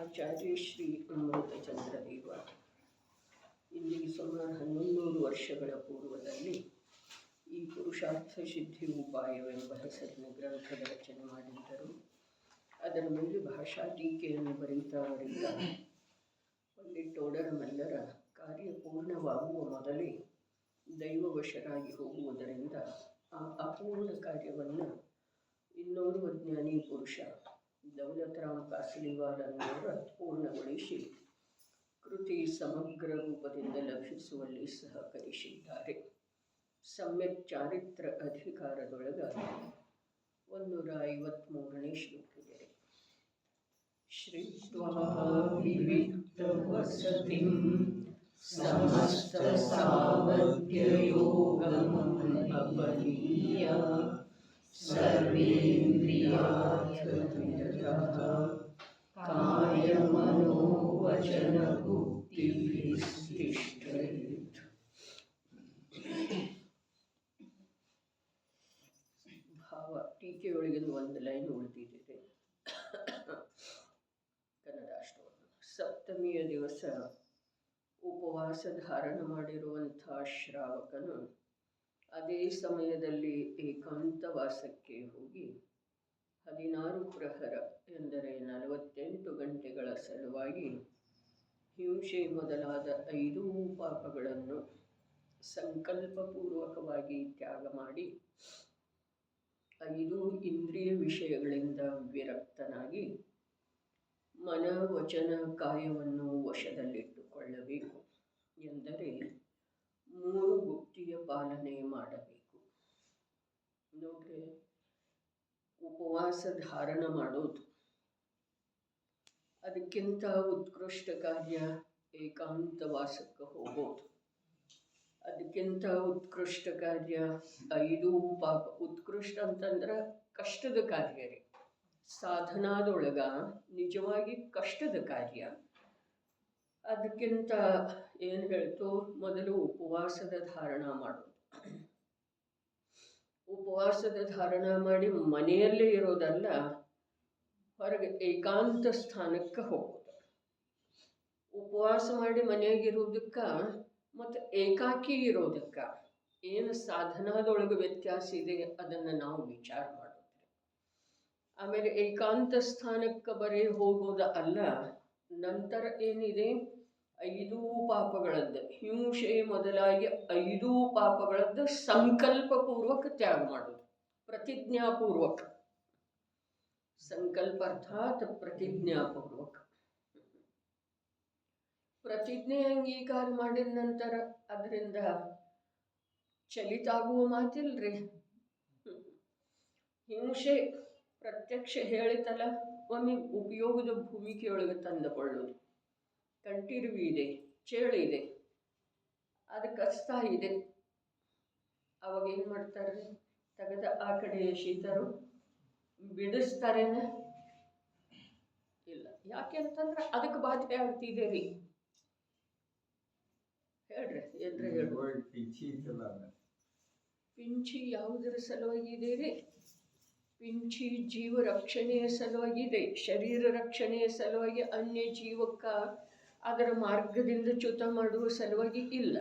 ಆಚಾರ್ಯ ಶ್ರೀ ಅಮೃತಚಂದ್ರದೇವ ಇಲ್ಲಿಗೆ ಸುಮಾರು 1100 ವರ್ಷಗಳ ಪೂರ್ವದಲ್ಲಿ ಈ ಪುರುಷಾರ್ಥ ಸಿದ್ಧಿ ಉಪಾಯವೆಂಬ ಹೆಸರಿನ ಗ್ರಂಥದ ರಚನೆ ಮಾಡಿದ್ದರು. ಅದರ ಮೇಲೆ ಭಾಷಾ ಟೀಕೆಯನ್ನು ಬರೀತಾ ಪಂಡಿತ್ ಟೋಡರಮಲ್ಲರ ಕಾರ್ಯ ಪೂರ್ಣವಾಗುವ ಮೊದಲೇ ದೈವವಶರಾಗಿ ಹೋಗುವುದರಿಂದ ಆ ಅಪೂರ್ಣ ಕಾರ್ಯವನ್ನು ಇನ್ನೋರ್ವ ಜ್ಞಾನಿ ಪುರುಷ ದೌಲತರಾಮ್ ಕಾಸಲಿವಾಲನವರ ಪೂರ್ಣಗೊಳಿಸಿ ಕೃತಿ ಸಮಗ್ರ ರೂಪದಿಂದ ಲಭಿಸುವಲ್ಲಿ ಸಹಕರಿಸಿದ್ದಾರೆ. ಸಮ್ಯಕ್ ಚಾರಿತ್ರ ಅಧಿಕಾರದೊಳಗ 153ನೇ ಶ್ಲೋಕವಿದೆ. ಶ್ರೀತ್ವಾ ವಿವಿಕ್ತವಸತಿಂ ಸಮಸ್ತ ಸಾಮರ್ಥ್ಯಯೋಗಂ ಅಪನೀಯ ಸರ್ವೇಂದ್ರಿಯಾರ್ಥವಿರತಃ ಕಾಯಮನೋವಚನಬುದ್ಧಿಭಿಸ್ತಿಷ್ಠೇತ್. ಭಾವ ಟೀಕೆಯೊಳಗಿನ ಒಂದು ಲೈನ್ ಉಳಿದಿದೆ. ಕನ್ನಡಾಷ್ಟವನ್ನು ಸಪ್ತಮಿಯ ದಿವಸ ಉಪವಾಸ ಧಾರಣ ಮಾಡಿರುವಂಥ ಶ್ರಾವಕನು ಅದೇ ಸಮಯದಲ್ಲಿ ಏಕಾಂತವಾಸಕ್ಕೆ ಹೋಗಿ 16 ಪ್ರಹರ ಎಂದರೆ 48 ಗಂಟೆಗಳ ಸಲುವಾಗಿ ಹಿಂಸೆ ಮೊದಲಾದ 5 ಪಾಪಗಳನ್ನು ಸಂಕಲ್ಪಪೂರ್ವಕವಾಗಿ ತ್ಯಾಗ ಮಾಡಿ 5 ಇಂದ್ರಿಯ ವಿಷಯಗಳಿಂದ ವಿರಕ್ತನಾಗಿ ಮನ ವಚನ ಕಾಯವನ್ನು ವಶದಲ್ಲಿಟ್ಟುಕೊಳ್ಳಬೇಕು. ಎಂದರೆ 3 ಗುಪ್ತಿಯ ಪಾಲನೆ ಮಾಡಬೇಕು. ನೋಡ್ರಿ, ಉಪವಾಸ ಧಾರಣ ಮಾಡೋದು ಅದಕ್ಕಿಂತ ಉತ್ಕೃಷ್ಟ ಕಾರ್ಯ ಏಕಾಂತವಾಸಕ್ಕೆ ಹೋಗೋದು. ಅದಕ್ಕಿಂತ ಉತ್ಕೃಷ್ಟ ಕಾರ್ಯ 5 ಪಾಪ. ಉತ್ಕೃಷ್ಟ ಅಂತಂದ್ರೆ ಕಷ್ಟದ ಕಾರ್ಯ ರೀ. ಸಾಧನಾದೊಳಗ ನಿಜವಾಗಿ ಕಷ್ಟದ ಕಾರ್ಯ. ಅದಕ್ಕಿಂತ ಏನು ಹೇಳ್ತೋ ಮೊದಲು ಉಪವಾಸದ ಧಾರಣ ಮಾಡೋದು. ಉಪವಾಸದ ಧಾರಣ ಮಾಡಿ ಮನೆಯಲ್ಲೇ ಇರೋದಲ್ಲ, ಹೊರಗೆ ಏಕಾಂತ ಸ್ಥಾನಕ್ಕೆ ಹೋಗೋದು. ಉಪವಾಸ ಮಾಡಿ ಮನೆಯಾಗಿರೋದಕ್ಕೆ ಮತ್ತು ಏಕಾಕಿ ಇರೋದಕ್ಕೆ ಏನು ಸಾಧನಾದೊಳಗೆ ವ್ಯತ್ಯಾಸ ಇದೆ ಅದನ್ನು ನಾವು ವಿಚಾರ ಮಾಡೋದು. ಆಮೇಲೆ ಏಕಾಂತ ಸ್ಥಾನಕ್ಕೆ ಬರೀ ಹೋಗೋದು ಅಲ್ಲ, ನಂತರ ಏನಿದೆ 5 ಪಾಪಗಳದ್ದು ಹಿಂಸೆ ಮೊದಲಾಗಿ 5 ಪಾಪಗಳದ್ದು ಸಂಕಲ್ಪಪೂರ್ವಕ ತ್ಯಾಗ ಮಾಡೋದು. ಪ್ರತಿಜ್ಞಾಪೂರ್ವಕ. ಸಂಕಲ್ಪ ಅರ್ಥಾತ್ ಪ್ರತಿಜ್ಞಾಪೂರ್ವಕ. ಪ್ರತಿಜ್ಞೆ ಅಂಗೀಕಾರ ಮಾಡಿದ ನಂತರ ಅದರಿಂದ ಚಲಿತಾಗುವ ಮಾತಿಲ್ರಿ. ಹಿಂಸೆ ಪ್ರತ್ಯಕ್ಷ ಹೇಳಿತಲ್ಲ, ಒಮ್ಮೆ ಉಪಯೋಗದ ಭೂಮಿಕೆಯೊಳಗೆ ತಂದುಕೊಳ್ಳೋದು. ಕಂಟಿರುವಿ ಇದೆ, ಚೇಳಿದೆ, ಅದು ಕಚ್ತಾ ಇದೆ. ಅವಾಗ ಏನು ಮಾಡ್ತಾರೆ? ತೆಗೆದ ಆ ಕಡೆ ಶೀತರು ಬಿಡಿಸ್ತಾರೇನ? ಇಲ್ಲ. ಯಾಕೆ ಅಂತಂದ್ರೆ ಅದಕ್ಕೆ ಬಾಧೆ ಆಗ್ತಿದೆ ರೀ. ಹೇಳ್ರಿ, ಏನ್ರ ಹೇಳಿ. ಪಿಂಚಿ ಯಾವುದರ ಸಲುವಾಗಿದೆ ರೀ? ಪಿಂಚಿ ಜೀವ ರಕ್ಷಣೆಯ ಸಲುವಾಗಿದೆ, ಶರೀರ ರಕ್ಷಣೆಯ ಸಲುವಾಗಿ. ಅನ್ಯ ಜೀವಕ್ಕೆ ಅದರ ಮಾರ್ಗದಿಂದ ಚ್ಯುತ ಮಾಡುವ ಸಲುವಾಗಿ ಇಲ್ಲ.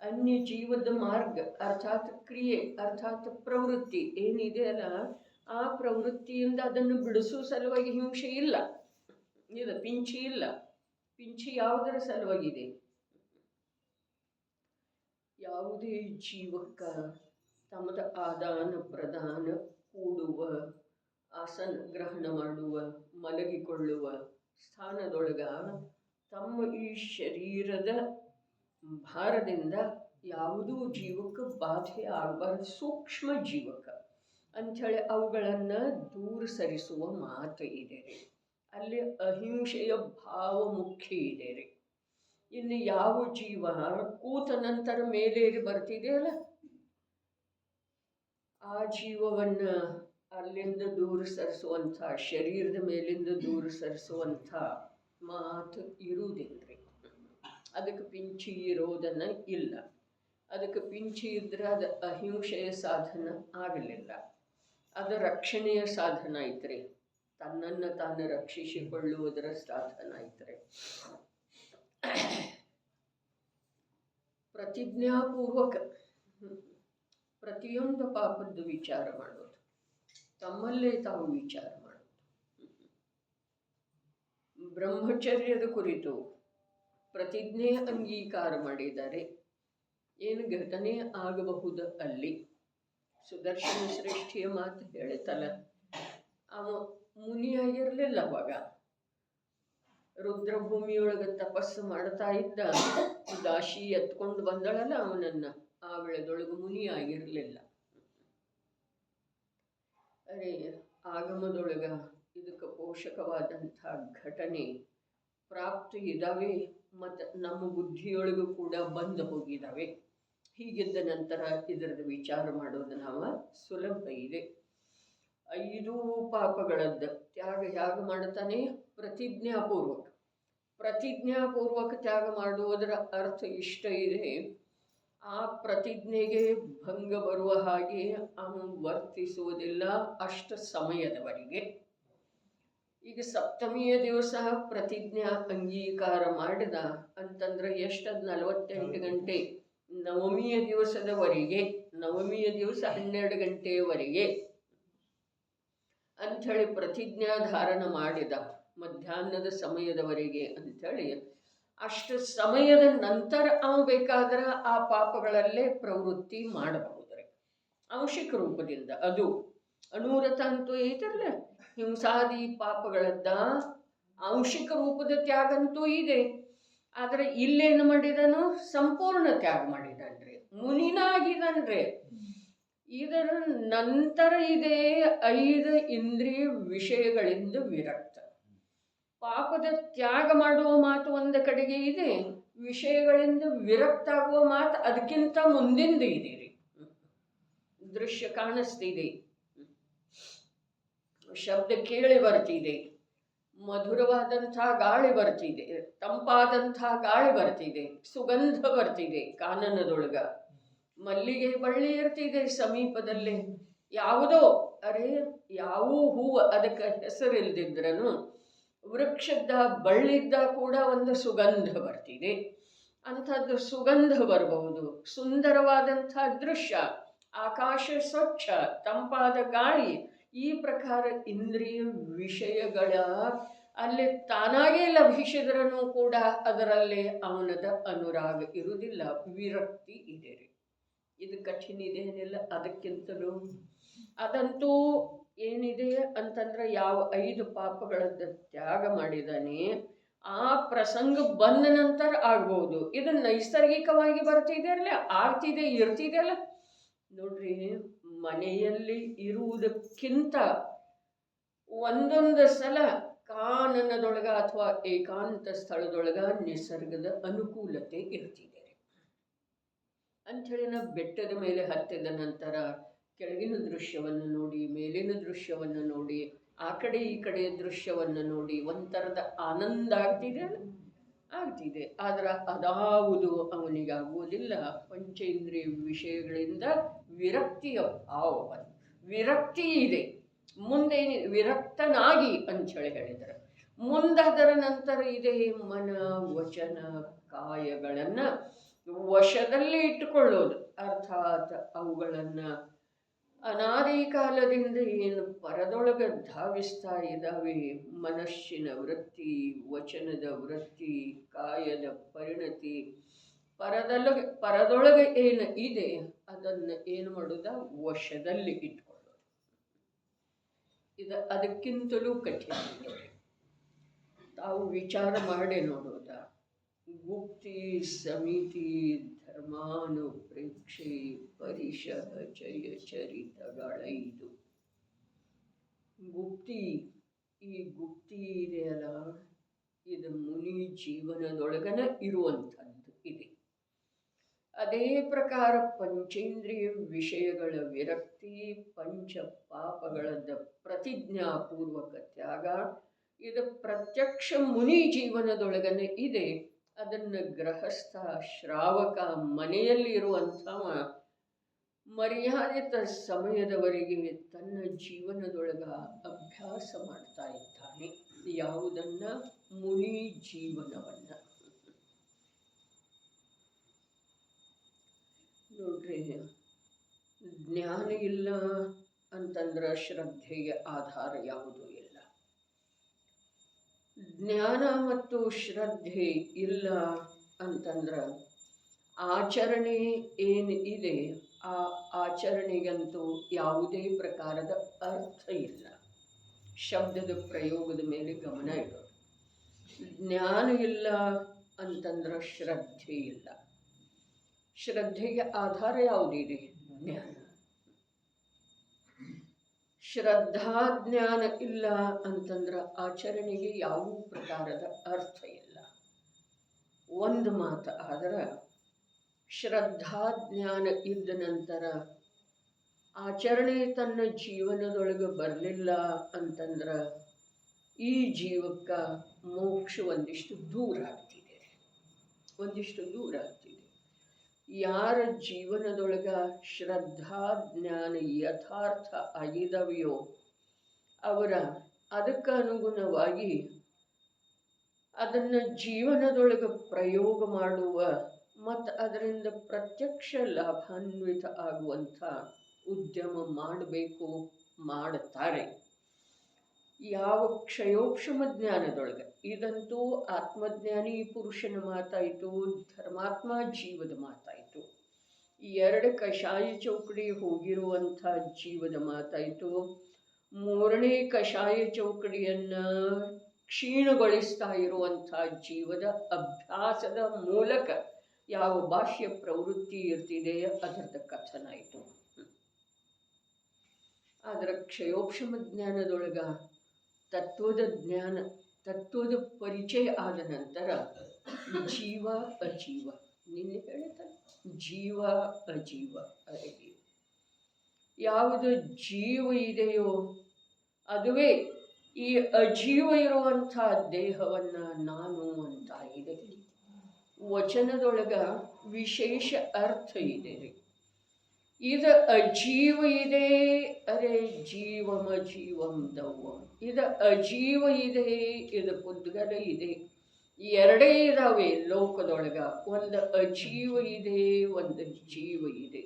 ಅನ್ಯ ಜೀವದ ಮಾರ್ಗ ಅರ್ಥಾತ್ ಕ್ರಿಯೆ ಅರ್ಥಾತ್ ಪ್ರವೃತ್ತಿ ಏನಿದೆ ಅಲ್ಲ, ಆ ಪ್ರವೃತ್ತಿಯಿಂದ ಅದನ್ನು ಬಿಡಿಸುವ ಸಲುವಾಗಿ ಹಿಂಸೆ ಇಲ್ಲ. ಇದು ಪಿಂಚಿ ಇಲ್ಲ. ಪಿಂಚಿ ಯಾವುದರ ಸಲುವಾಗಿದೆ? ಯಾವುದೇ ಜೀವಕ್ಕೆ ತಮ್ಮದ ಆದಾನ ಪ್ರದಾನ, ಕೂಡುವ, ಆಸನ ಗ್ರಹಣ ಮಾಡುವ, ಮಲಗಿಕೊಳ್ಳುವ ಸ್ಥಾನದೊಳಗ ತಮ್ಮ ಈ ಶರೀರದ ಭಾರದಿಂದ ಯಾವುದೂ ಜೀವಕ್ಕೆ ಬಾಧೆ ಆಗಬಾರ್ದು. ಸೂಕ್ಷ್ಮ ಜೀವಕ್ಕೆ ಅಂಥೇಳಿ ಅವುಗಳನ್ನು ದೂರ ಸರಿಸುವ ಮಾತು ಇದೆ ರೀ. ಅಲ್ಲಿ ಅಹಿಂಸೆಯ ಭಾವ ಮುಖ್ಯ ಇದೆ ರೀ. ಇನ್ನು ಯಾವ ಜೀವ ಕೂತ ನಂತರ ಮೇಲೇರಿ ಬರ್ತಿದೆಯಲ್ಲ, ಆ ಜೀವವನ್ನು ಅಲ್ಲಿಂದ ದೂರ ಸರಿಸುವಂಥ, ಶರೀರದ ಮೇಲಿಂದ ದೂರ ಸರಿಸುವಂಥ ಮಾತು ಇರುವುದಿಲ್ಲರಿ. ಅದಕ್ಕೆ ಪಿಂಚಿ ಇರೋದನ್ನು ಇಲ್ಲ. ಅದಕ್ಕೆ ಪಿಂಚಿ ಇದ್ರೆ ಅದು ಅಹಿಂಸೆಯ ಸಾಧನ ಆಗಲಿಲ್ಲ. ಅದು ರಕ್ಷಣೆಯ ಸಾಧನ ಐತ್ರಿ. ತನ್ನನ್ನು ತಾನು ರಕ್ಷಿಸಿಕೊಳ್ಳುವುದರ ಸಾಧನ ಐತ್ರೆ. ಪ್ರತಿಜ್ಞಾಪೂರ್ವಕ ಪ್ರತಿಯೊಂದು ಪಾಪದ್ದು ವಿಚಾರ ಮಾಡೋದು, ತಮ್ಮಲ್ಲೇ ತಾವು ವಿಚಾರ ಮಾಡೋದು. ಬ್ರಹ್ಮಚರ್ಯದ ಕುರಿತು ಪ್ರತಿಜ್ಞೆ ಅಂಗೀಕಾರ ಮಾಡಿದ್ದಾರೆ. ಏನು ಘಟನೆ ಆಗಬಹುದು ಅಲ್ಲಿ? ಸುದರ್ಶನ ಶ್ರೇಷ್ಠಿಯ ಮಾತು ಹೇಳ್ತಲ್ಲ, ಅವ ಮುನಿಯಾಗಿರ್ಲಿಲ್ಲ ಅವಾಗ. ರುದ್ರಭೂಮಿಯೊಳಗೆ ತಪಸ್ಸು ಮಾಡ್ತಾ ಇದ್ದ, ದಾಶಿ ಎತ್ಕೊಂಡು ಬಂದಳಲ್ಲ ಅವನನ್ನ, ಆ ವೇಳೆದೊಳಗೆ ಮುನಿ ಆಗಿರಲಿಲ್ಲ. ಅರೆ ಆಗಮದೊಳಗ ಇದಕ್ಕೆ ಪೋಷಕವಾದಂಥ ಘಟನೆ ಪ್ರಾಪ್ತಿ ಇದ್ದಾವೆ ಮತ್ತು ನಮ್ಮ ಬುದ್ಧಿಯೊಳಗೂ ಕೂಡ ಬಂದು ಹೋಗಿದ್ದಾವೆ. ಹೀಗಿದ್ದ ನಂತರ ಇದರದ್ದು ವಿಚಾರ ಮಾಡೋದು ನಾವು ಸುಲಭ ಇದೆ. 5 ಪಾಪಗಳದ್ದು ತ್ಯಾಗ ಹೇಗೆ ಮಾಡ್ತಾನೆ? ಪ್ರತಿಜ್ಞಾಪೂರ್ವಕ. ಪ್ರತಿಜ್ಞಾಪೂರ್ವಕ ತ್ಯಾಗ ಮಾಡುವುದರ ಅರ್ಥ ಇಷ್ಟ ಇದೆ, ಆ ಪ್ರತಿಜ್ಞೆಗೆ ಭಂಗ ಬರುವ ಹಾಗೆ ಅವನು ವರ್ತಿಸುವುದಿಲ್ಲ ಅಷ್ಟು ಸಮಯದವರೆಗೆ. ಈಗ ಸಪ್ತಮಿಯ ದಿವಸ ಪ್ರತಿಜ್ಞಾ ಅಂಗೀಕಾರ ಮಾಡಿದ ಅಂತಂದ್ರೆ ಎಷ್ಟದು? 48 ಗಂಟೆ. ನವಮಿಯ ದಿವಸದವರೆಗೆ, ನವಮಿಯ ದಿವಸ 12 ಗಂಟೆಯವರೆಗೆ ಅಂಥೇಳಿ ಪ್ರತಿಜ್ಞಾ ಧಾರಣ ಮಾಡಿದ, ಮಧ್ಯಾಹ್ನದ ಸಮಯದವರೆಗೆ ಅಂಥೇಳಿ. ಅಷ್ಟು ಸಮಯದ ನಂತರ ಅವನು ಬೇಕಾದ್ರೆ ಆ ಪಾಪಗಳಲ್ಲೇ ಪ್ರವೃತ್ತಿ ಮಾಡಬಹುದ್ರೆ ಅಂಶಿಕ ರೂಪದಿಂದ. ಅದು ಅನೂರತ ಅಂತೂ ಐತಲ್ಲ, ಹಿಂಸಾದಿ ಪಾಪಗಳದ್ದ ಅಂಶಿಕ ರೂಪದ ತ್ಯಾಗ ಅಂತೂ ಇದೆ. ಆದರೆ ಇಲ್ಲೇನು ಮಾಡಿದನು? ಸಂಪೂರ್ಣ ತ್ಯಾಗ ಮಾಡಿದನ್ರಿ, ಮುನಿನಾಗಿದನ್ರಿ. ಇದರ ನಂತರ ಇದೆ 5 ಇಂದ್ರಿಯ ವಿಷಯಗಳಿಂದ ವಿರಕ್ತ. ಪಾಪದ ತ್ಯಾಗ ಮಾಡುವ ಮಾತು ಒಂದು ಕಡೆಗೆ ಇದೆ, ವಿಷಯಗಳಿಂದ ವಿರಕ್ತ ಆಗುವ ಮಾತು ಅದಕ್ಕಿಂತ ಮುಂದಿಂದ ಇದೆ ರೀ. ದೃಶ್ಯ ಕಾಣಿಸ್ತಿದೆ, ಶಬ್ದ ಕೇಳಿ ಬರ್ತಿದೆ, ಮಧುರವಾದಂಥ ಗಾಳಿ ಬರ್ತಿದೆ, ತಂಪಾದಂಥ ಗಾಳಿ ಬರ್ತಿದೆ, ಸುಗಂಧ ಬರ್ತಿದೆ ಕಾನನದೊಳಗ, ಮಲ್ಲಿಗೆ ಬಳ್ಳಿ ಇರ್ತಿದೆ ಸಮೀಪದಲ್ಲಿ, ಯಾವುದೋ ಅರೆ ಯಾವ ಹೂವು ಅದಕ್ಕೆ ಹೆಸರಿಲ್ದಿದ್ರನು ವೃಕ್ಷದ ಬಳ್ಳಿದ್ದ ಕೂಡ ಒಂದು ಸುಗಂಧ ಬರ್ತಿದೆ. ಅಂಥದ್ದು ಸುಗಂಧ ಬರಬಹುದು, ಸುಂದರವಾದಂಥ ದೃಶ್ಯ, ಆಕಾಶ ಸ್ವಚ್ಛ, ತಂಪಾದ ಗಾಳಿ. ಈ ಪ್ರಕಾರ ಇಂದ್ರಿಯ ವಿಷಯಗಳ ಅಲ್ಲಿ ತಾನಾಗೇ ಲಭಿಸಿದ್ರೂ ಕೂಡ ಅದರಲ್ಲಿ ಅವನದ ಅನುರಾಗ ಇರುವುದಿಲ್ಲ, ವಿರಕ್ತಿ ಇದೆ ರೀ. ಇದು ಕಠಿಣ ಇದೇನಿಲ್ಲ ಅದಕ್ಕಿಂತಲೂ. ಅದಂತೂ ಏನಿದೆ ಅಂತಂದ್ರೆ ಯಾವ 5 ಪಾಪಗಳದ್ದು ತ್ಯಾಗ ಮಾಡಿದಾನೆ ಆ ಪ್ರಸಂಗ ಬಂದ ನಂತರ ಆಗ್ಬೋದು. ಇದು ನೈಸರ್ಗಿಕವಾಗಿ ಬರ್ತಿದೆಯಲ್ಲ, ಆಗ್ತಿದೆ, ಇರ್ತಿದೆಯಲ್ಲ. ನೋಡ್ರಿ, ಮನೆಯಲ್ಲಿ ಇರುವುದಕ್ಕಿಂತ ಒಂದೊಂದು ಸಲ ಕಾನನದೊಳಗ ಅಥವಾ ಏಕಾಂತ ಸ್ಥಳದೊಳಗ ನಿಸರ್ಗದ ಅನುಕೂಲತೆ ಇರ್ತಿದೆ ಅಂಥೇಳಿ ನಾವು ಬೆಟ್ಟದ ಮೇಲೆ ಹತ್ತಿದ ನಂತರ ಕೆಳಗಿನ ದೃಶ್ಯವನ್ನು ನೋಡಿ, ಮೇಲಿನ ದೃಶ್ಯವನ್ನು ನೋಡಿ, ಆ ಕಡೆ ಈ ಕಡೆಯ ದೃಶ್ಯವನ್ನು ನೋಡಿ ಒಂಥರದ ಆನಂದ ಆಗ್ತಿದೆ. ಆದ್ರೆ ಅದಾವುದು ಅವನಿಗಾಗುವುದಿಲ್ಲ. ಪಂಚೇಂದ್ರಿಯ ವಿಷಯಗಳಿಂದ ವಿರಕ್ತಿಯ ಭಾವ, ವಿರಕ್ತಿ ಇದೆ. ಮುಂದೆ ವಿರಕ್ತನಾಗಿ ಅಂಥೇಳಿ ಹೇಳಿದರೆ, ಮುಂದಾದರ ನಂತರ ಇದೆ ಮನ ವಚನ ಕಾಯಗಳನ್ನು ವಶದಲ್ಲಿ ಇಟ್ಟುಕೊಳ್ಳೋದು. ಅರ್ಥಾತ್ ಅವುಗಳನ್ನು ಅನಾದಿ ಕಾಲದಿಂದ ಏನು ಪರದೊಳಗೆ ಧಾವಿಸ್ತಾ ಇದ್ದಾವೆ, ಮನಸ್ಸಿನ ವೃತ್ತಿ, ವಚನದ ವೃತ್ತಿ, ಕಾಯದ ಪರಿಣತಿ, ಪರದೊಳಗೆ ಏನು ಇದೆ ಅದನ್ನು ಏನು ಮಾಡೋದ? ವಶದಲ್ಲಿ ಇಟ್ಕೊಳ್ಳೋದು. ಇದು ಅದಕ್ಕಿಂತಲೂ ಕಠಿಣ. ತಾವು ವಿಚಾರ ಮಾಡಿ ನೋಡೋದ. ಗುಪ್ತಿ ಸಮಿತಿ ಧರ್ಮಾನುಪ್ರೇಕ್ಷೆ ಪರಿಶಃ ಜಯ ಚರಿತಗಳೈದು. ಗುಪ್ತಿ, ಈ ಗುಪ್ತಿ ಇದೆಯಲ್ಲ, ಇದು ಮುನಿ ಜೀವನದೊಳಗನ ಇರುವಂಥದ್ದು ಇದೆ. ಅದೇ ಪ್ರಕಾರ ಪಂಚೇಂದ್ರಿಯ ವಿಷಯಗಳ ವಿರಕ್ತಿ, ಪಂಚ ಪಾಪಗಳದ ಪ್ರತಿಜ್ಞಾಪೂರ್ವಕ ತ್ಯಾಗ, ಇದು ಪ್ರತ್ಯಕ್ಷ ಮುನಿ ಜೀವನದೊಳಗನೆ ಇದೆ. ಅದನ್ನು ಗೃಹಸ್ಥ ಶ್ರಾವಕ ಮನೆಯಲ್ಲಿ ಇರುವಂಥವ ಮರ್ಯಾದಿತ ಸಮಯದವರೆಗೆ ತನ್ನ ಜೀವನದೊಳಗ ಅಭ್ಯಾಸ ಮಾಡ್ತಾ ಇದ್ದಾನೆ. ಯಾವುದನ್ನ? ಮುನಿ ಜೀವನವನ್ನು. ನೋಡ್ರಿ, ಜ್ಞಾನ ಇಲ್ಲ ಅಂತಂದ್ರೆ ಶ್ರದ್ಧೆಗೆ ಆಧಾರ ಯಾವುದೂ ಇಲ್ಲ. ಜ್ಞಾನ ಮತ್ತು ಶ್ರದ್ಧೆ ಇಲ್ಲ ಅಂತಂದ್ರೆ ಆಚರಣೆ ಏನು ಇದೆ ಆ ಆಚರಣೆಗಂತೂ ಯಾವುದೇ ಪ್ರಕಾರದ ಅರ್ಥ ಇಲ್ಲ. ಶಬ್ದದ ಪ್ರಯೋಗದ ಮೇಲೆ ಗಮನ ಇಡೋದು. ಜ್ಞಾನ ಇಲ್ಲ ಅಂತಂದ್ರೆ ಶ್ರದ್ಧೆ ಇಲ್ಲ. ಶ್ರದ್ಧೆಗೆ ಆಧಾರ ಯಾವುದಿದೆ? ಜ್ಞಾನ. ಶ್ರದ್ಧಾ ಜ್ಞಾನ ಇಲ್ಲ ಅಂತಂದ್ರೆ ಆಚರಣೆಗೆ ಯಾವ ಪ್ರಕಾರದ ಅರ್ಥ ಇಲ್ಲ. ಒಂದು ಮಾತು ಆದ್ರೆ ಶ್ರದ್ಧಾ ಜ್ಞಾನ ಇದ್ದ ನಂತರ ಆಚರಣೆ ತನ್ನ ಜೀವನದೊಳಗೆ ಬರಲಿಲ್ಲ ಅಂತಂದ್ರೆ ಈ ಜೀವಕ್ಕೆ ಮೋಕ್ಷ ಒಂದಿಷ್ಟು ದೂರ ಆಗ್ತಿದೆ. ಯಾರ ಜೀವನದೊಳಗ ಶ್ರದ್ಧಾ ಜ್ಞಾನ ಯಥಾರ್ಥ ಆಗಿದವೆಯೋ ಅವರ ಅದಕ್ಕೆ ಅನುಗುಣವಾಗಿ ಅದನ್ನು ಜೀವನದೊಳಗೆ ಪ್ರಯೋಗ ಮಾಡುವ ಮತ್ತು ಅದರಿಂದ ಪ್ರತ್ಯಕ್ಷ ಲಾಭಾನ್ವಿತ ಆಗುವಂಥ ಉದ್ಯಮ ಮಾಡಬೇಕು, ಮಾಡುತ್ತಾರೆ. ಯಾವ ಕ್ಷಯೋಕ್ಷಮ ಜ್ಞಾನದೊಳಗೆ, ಇದಂತೂ ಆತ್ಮಜ್ಞಾನಿ ಪುರುಷನ ಮಾತಾಯಿತು, ಧರ್ಮಾತ್ಮ ಜೀವದ ಮಾತಾಯಿತು. ಎರಡು ಕಷಾಯ ಚೌಕಡಿ ಹೋಗಿರುವಂಥ ಜೀವದ ಮಾತಾಯಿತು. ಮೂರನೇ ಕಷಾಯ ಚೌಕಡಿಯನ್ನು ಕ್ಷೀಣಗೊಳಿಸ್ತಾ ಇರುವಂಥ ಜೀವದ ಅಭ್ಯಾಸದ ಮೂಲಕ ಯಾವ ಬಾಹ್ಯ ಪ್ರವೃತ್ತಿ ಇರ್ತಿದೆ ಅದರದ ಕಥನ ಆಯಿತು. ಆದರೆ ಕ್ಷಯೋಕ್ಷಮ ಜ್ಞಾನದೊಳಗ ತತ್ವದ ಜ್ಞಾನ, ತತ್ವದ ಪರಿಚಯ ಆದ ನಂತರ ಜೀವ ಅಜೀವ, ನಿನ್ನೆ ಹೇಳ್ತಾರೆ ಜೀವ ಅಜೀವ ಅರಗಿ ಯಾವುದು ಜೀವ ಇದೆಯೋ ಅದುವೇ ಈ ಅಜೀವ ಇರುವಂಥ ದೇಹವನ್ನು ನಾನು ಅಂತ ಇದೆ. ವಚನದೊಳಗ ವಿಶೇಷ ಅರ್ಥ ಇದೆ. ಇದು ಅಜೀವ ಇದೆ, ಅರೆ ಜೀವಮ ಜೀವಂ ದವ್ವಂ. ಇದು ಅಜೀವ ಇದೆ, ಇದು ಪುದ್ಗಲ ಇದೆ. ಎರಡೇ ಇದಾವೆ ಲೋಕದೊಳಗ. ಒಂದು ಅಜೀವ ಇದೆ, ಒಂದು ಜೀವ ಇದೆ.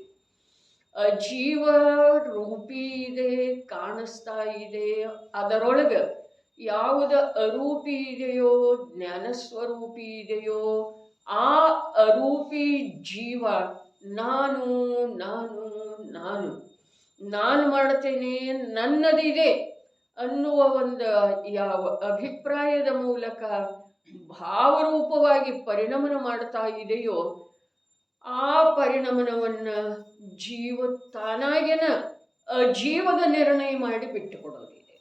ಅಜೀವ ರೂಪಿ ಇದೆ, ಕಾಣಿಸ್ತಾ ಇದೆ. ಅದರೊಳಗೆ ಯಾವುದು ಅರೂಪಿ ಇದೆಯೋ, ಜ್ಞಾನಸ್ವರೂಪಿ ಇದೆಯೋ ಆ ಅರೂಪಿ ಜೀವ ನಾನು ನಾನು ನಾನು ನಾನು ಮಾಡ್ತೇನೆ, ನನ್ನದಿದೆ ಅನ್ನುವ ಒಂದು ಯಾವ ಅಭಿಪ್ರಾಯದ ಮೂಲಕ ಭಾವರೂಪವಾಗಿ ಪರಿಣಮನ ಮಾಡ್ತಾ ಇದೆಯೋ ಆ ಪರಿಣಮನವನ್ನು ಜೀವ ತಾನಾಗೇನ ಅಜೀವದ ನಿರ್ಣಯ ಮಾಡಿ ಬಿಟ್ಟುಕೊಡೋದಿದೆ.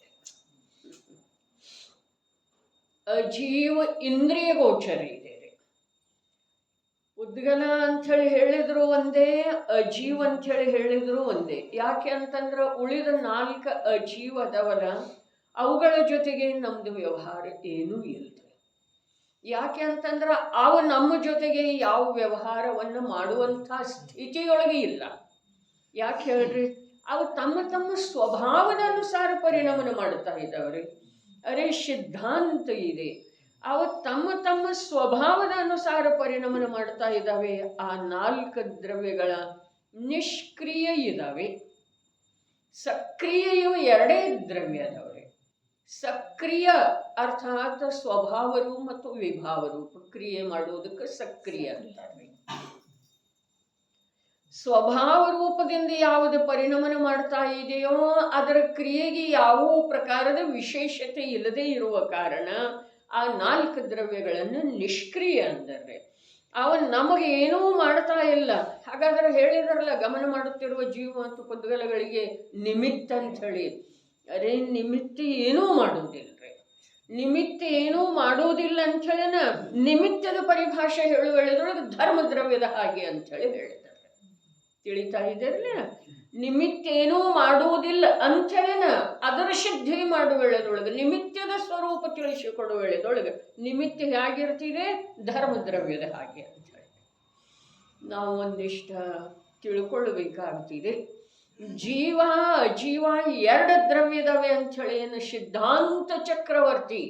ಅಜೀವ ಇಂದ್ರಿಯ ಗೋಚರ ಇದೆ. ಉದ್ಗಲ ಅಂಥೇಳಿ ಹೇಳಿದ್ರು ಒಂದೇ, ಅಜೀವ ಅಂಥೇಳಿ ಹೇಳಿದ್ರು ಒಂದೇ. ಯಾಕೆ ಅಂತಂದ್ರೆ ಉಳಿದ 4 ಅಜೀವ ಅದಾವಲ್ಲ ಅವುಗಳ ಜೊತೆಗೆ ನಮ್ದು ವ್ಯವಹಾರ ಏನೂ ಇಲ್ಲ. ಯಾಕೆ ಅಂತಂದ್ರೆ ಅವು ನಮ್ಮ ಜೊತೆಗೆ ಯಾವ ವ್ಯವಹಾರವನ್ನು ಮಾಡುವಂಥ ಸ್ಥಿತಿಯೊಳಗೆ ಇಲ್ಲ. ಯಾಕೆ ಹೇಳ್ರಿ? ಅವು ತಮ್ಮ ತಮ್ಮ ಸ್ವಭಾವದ ಅನುಸಾರ ಪರಿಣಾಮನ ಮಾಡ್ತಾ ಇದ್ದಾವ್ರಿ. ಅರೆ ಸಿದ್ಧಾಂತ ಇದೆ, ಅವು ತಮ್ಮ ತಮ್ಮ ಸ್ವಭಾವದ ಅನುಸಾರ ಪರಿಣಾಮನ ಮಾಡ್ತಾ ಇದ್ದಾವೆ. ಆ 4 ದ್ರವ್ಯಗಳ ನಿಷ್ಕ್ರಿಯ ಇದ್ದಾವೆ, ಸಕ್ರಿಯೆಯು 2 ದ್ರವ್ಯ ಅದಾವ್ರಿ. ಸಕ್ರಿಯ ಅರ್ಥಾತ್ ಸ್ವಭಾವರು ಮತ್ತು ವಿಭಾವರು ಕ್ರಿಯೆ ಮಾಡುವುದಕ್ಕೆ ಸಕ್ರಿಯ ಅಂತಾರೆ. ಸ್ವಭಾವ ರೂಪದಿಂದ ಯಾವುದು ಪರಿಣಾಮನ ಮಾಡ್ತಾ ಇದೆಯೋ ಅದರ ಕ್ರಿಯೆಗೆ ಯಾವ ಪ್ರಕಾರದ ವಿಶೇಷತೆ ಇಲ್ಲದೆ ಇರುವ ಕಾರಣ ಆ 4 ದ್ರವ್ಯಗಳನ್ನು ನಿಷ್ಕ್ರಿಯ ಅಂದರೆ ಅವ ನಮಗೆ ಏನೂ ಮಾಡ್ತಾ ಇಲ್ಲ. ಹಾಗಾದ್ರೆ ಹೇಳಿದ್ರಲ್ಲ, ಗಮನ ಮಾಡುತ್ತಿರುವ ಜೀವ ಮತ್ತು ಪದ್ಗಲಗಳಿಗೆ ನಿಮಿತ್ತ ಅಂತ ಹೇಳಿ. ಅರೆ ನಿಮಿತ್ತ ಏನೂ ಮಾಡುವುದಿಲ್ಲರಿ. ನಿಮಿತ್ತ ಏನೂ ಮಾಡುವುದಿಲ್ಲ ಅಂಥೇಳಿನ ನಿಮಿತ್ತದ ಪರಿಭಾಷೆ ಹೇಳಿದ್ರೊಳಗೆ ಧರ್ಮ ದ್ರವ್ಯದ ಹಾಗೆ ಅಂಥೇಳಿ ಹೇಳಿದ್ದಾರೆ. ತಿಳಿತಾ ಇದ್ದೀರಲ್ಲ? ನಿಮಿತ್ತ ಏನೂ ಮಾಡುವುದಿಲ್ಲ ಅಂಥೇಳಿನ ಅದರ ಸಿದ್ಧಿ ಮಾಡುವ ವೇಳೆದೊಳಗೆ ನಿಮಿತ್ತದ ಸ್ವರೂಪ ತಿಳಿಸಿಕೊಡುವ ವೇಳೆದೊಳಗೆ ನಿಮಿತ್ತ ಹೇಗಿರ್ತಿದೆ? ಧರ್ಮ ದ್ರವ್ಯದ ಹಾಗೆ ಅಂಥೇಳಿ ನಾವು ಒಂದಿಷ್ಟ ತಿಳ್ಕೊಳ್ಬೇಕಾಗ್ತಿದೆ. ಜೀವ ಅಜೀವ ಎರಡು ದ್ರವ್ಯದವೆ ಅಂಥೇಳಿ ಏನು ಸಿದ್ಧಾಂತ ಚಕ್ರವರ್ತಿ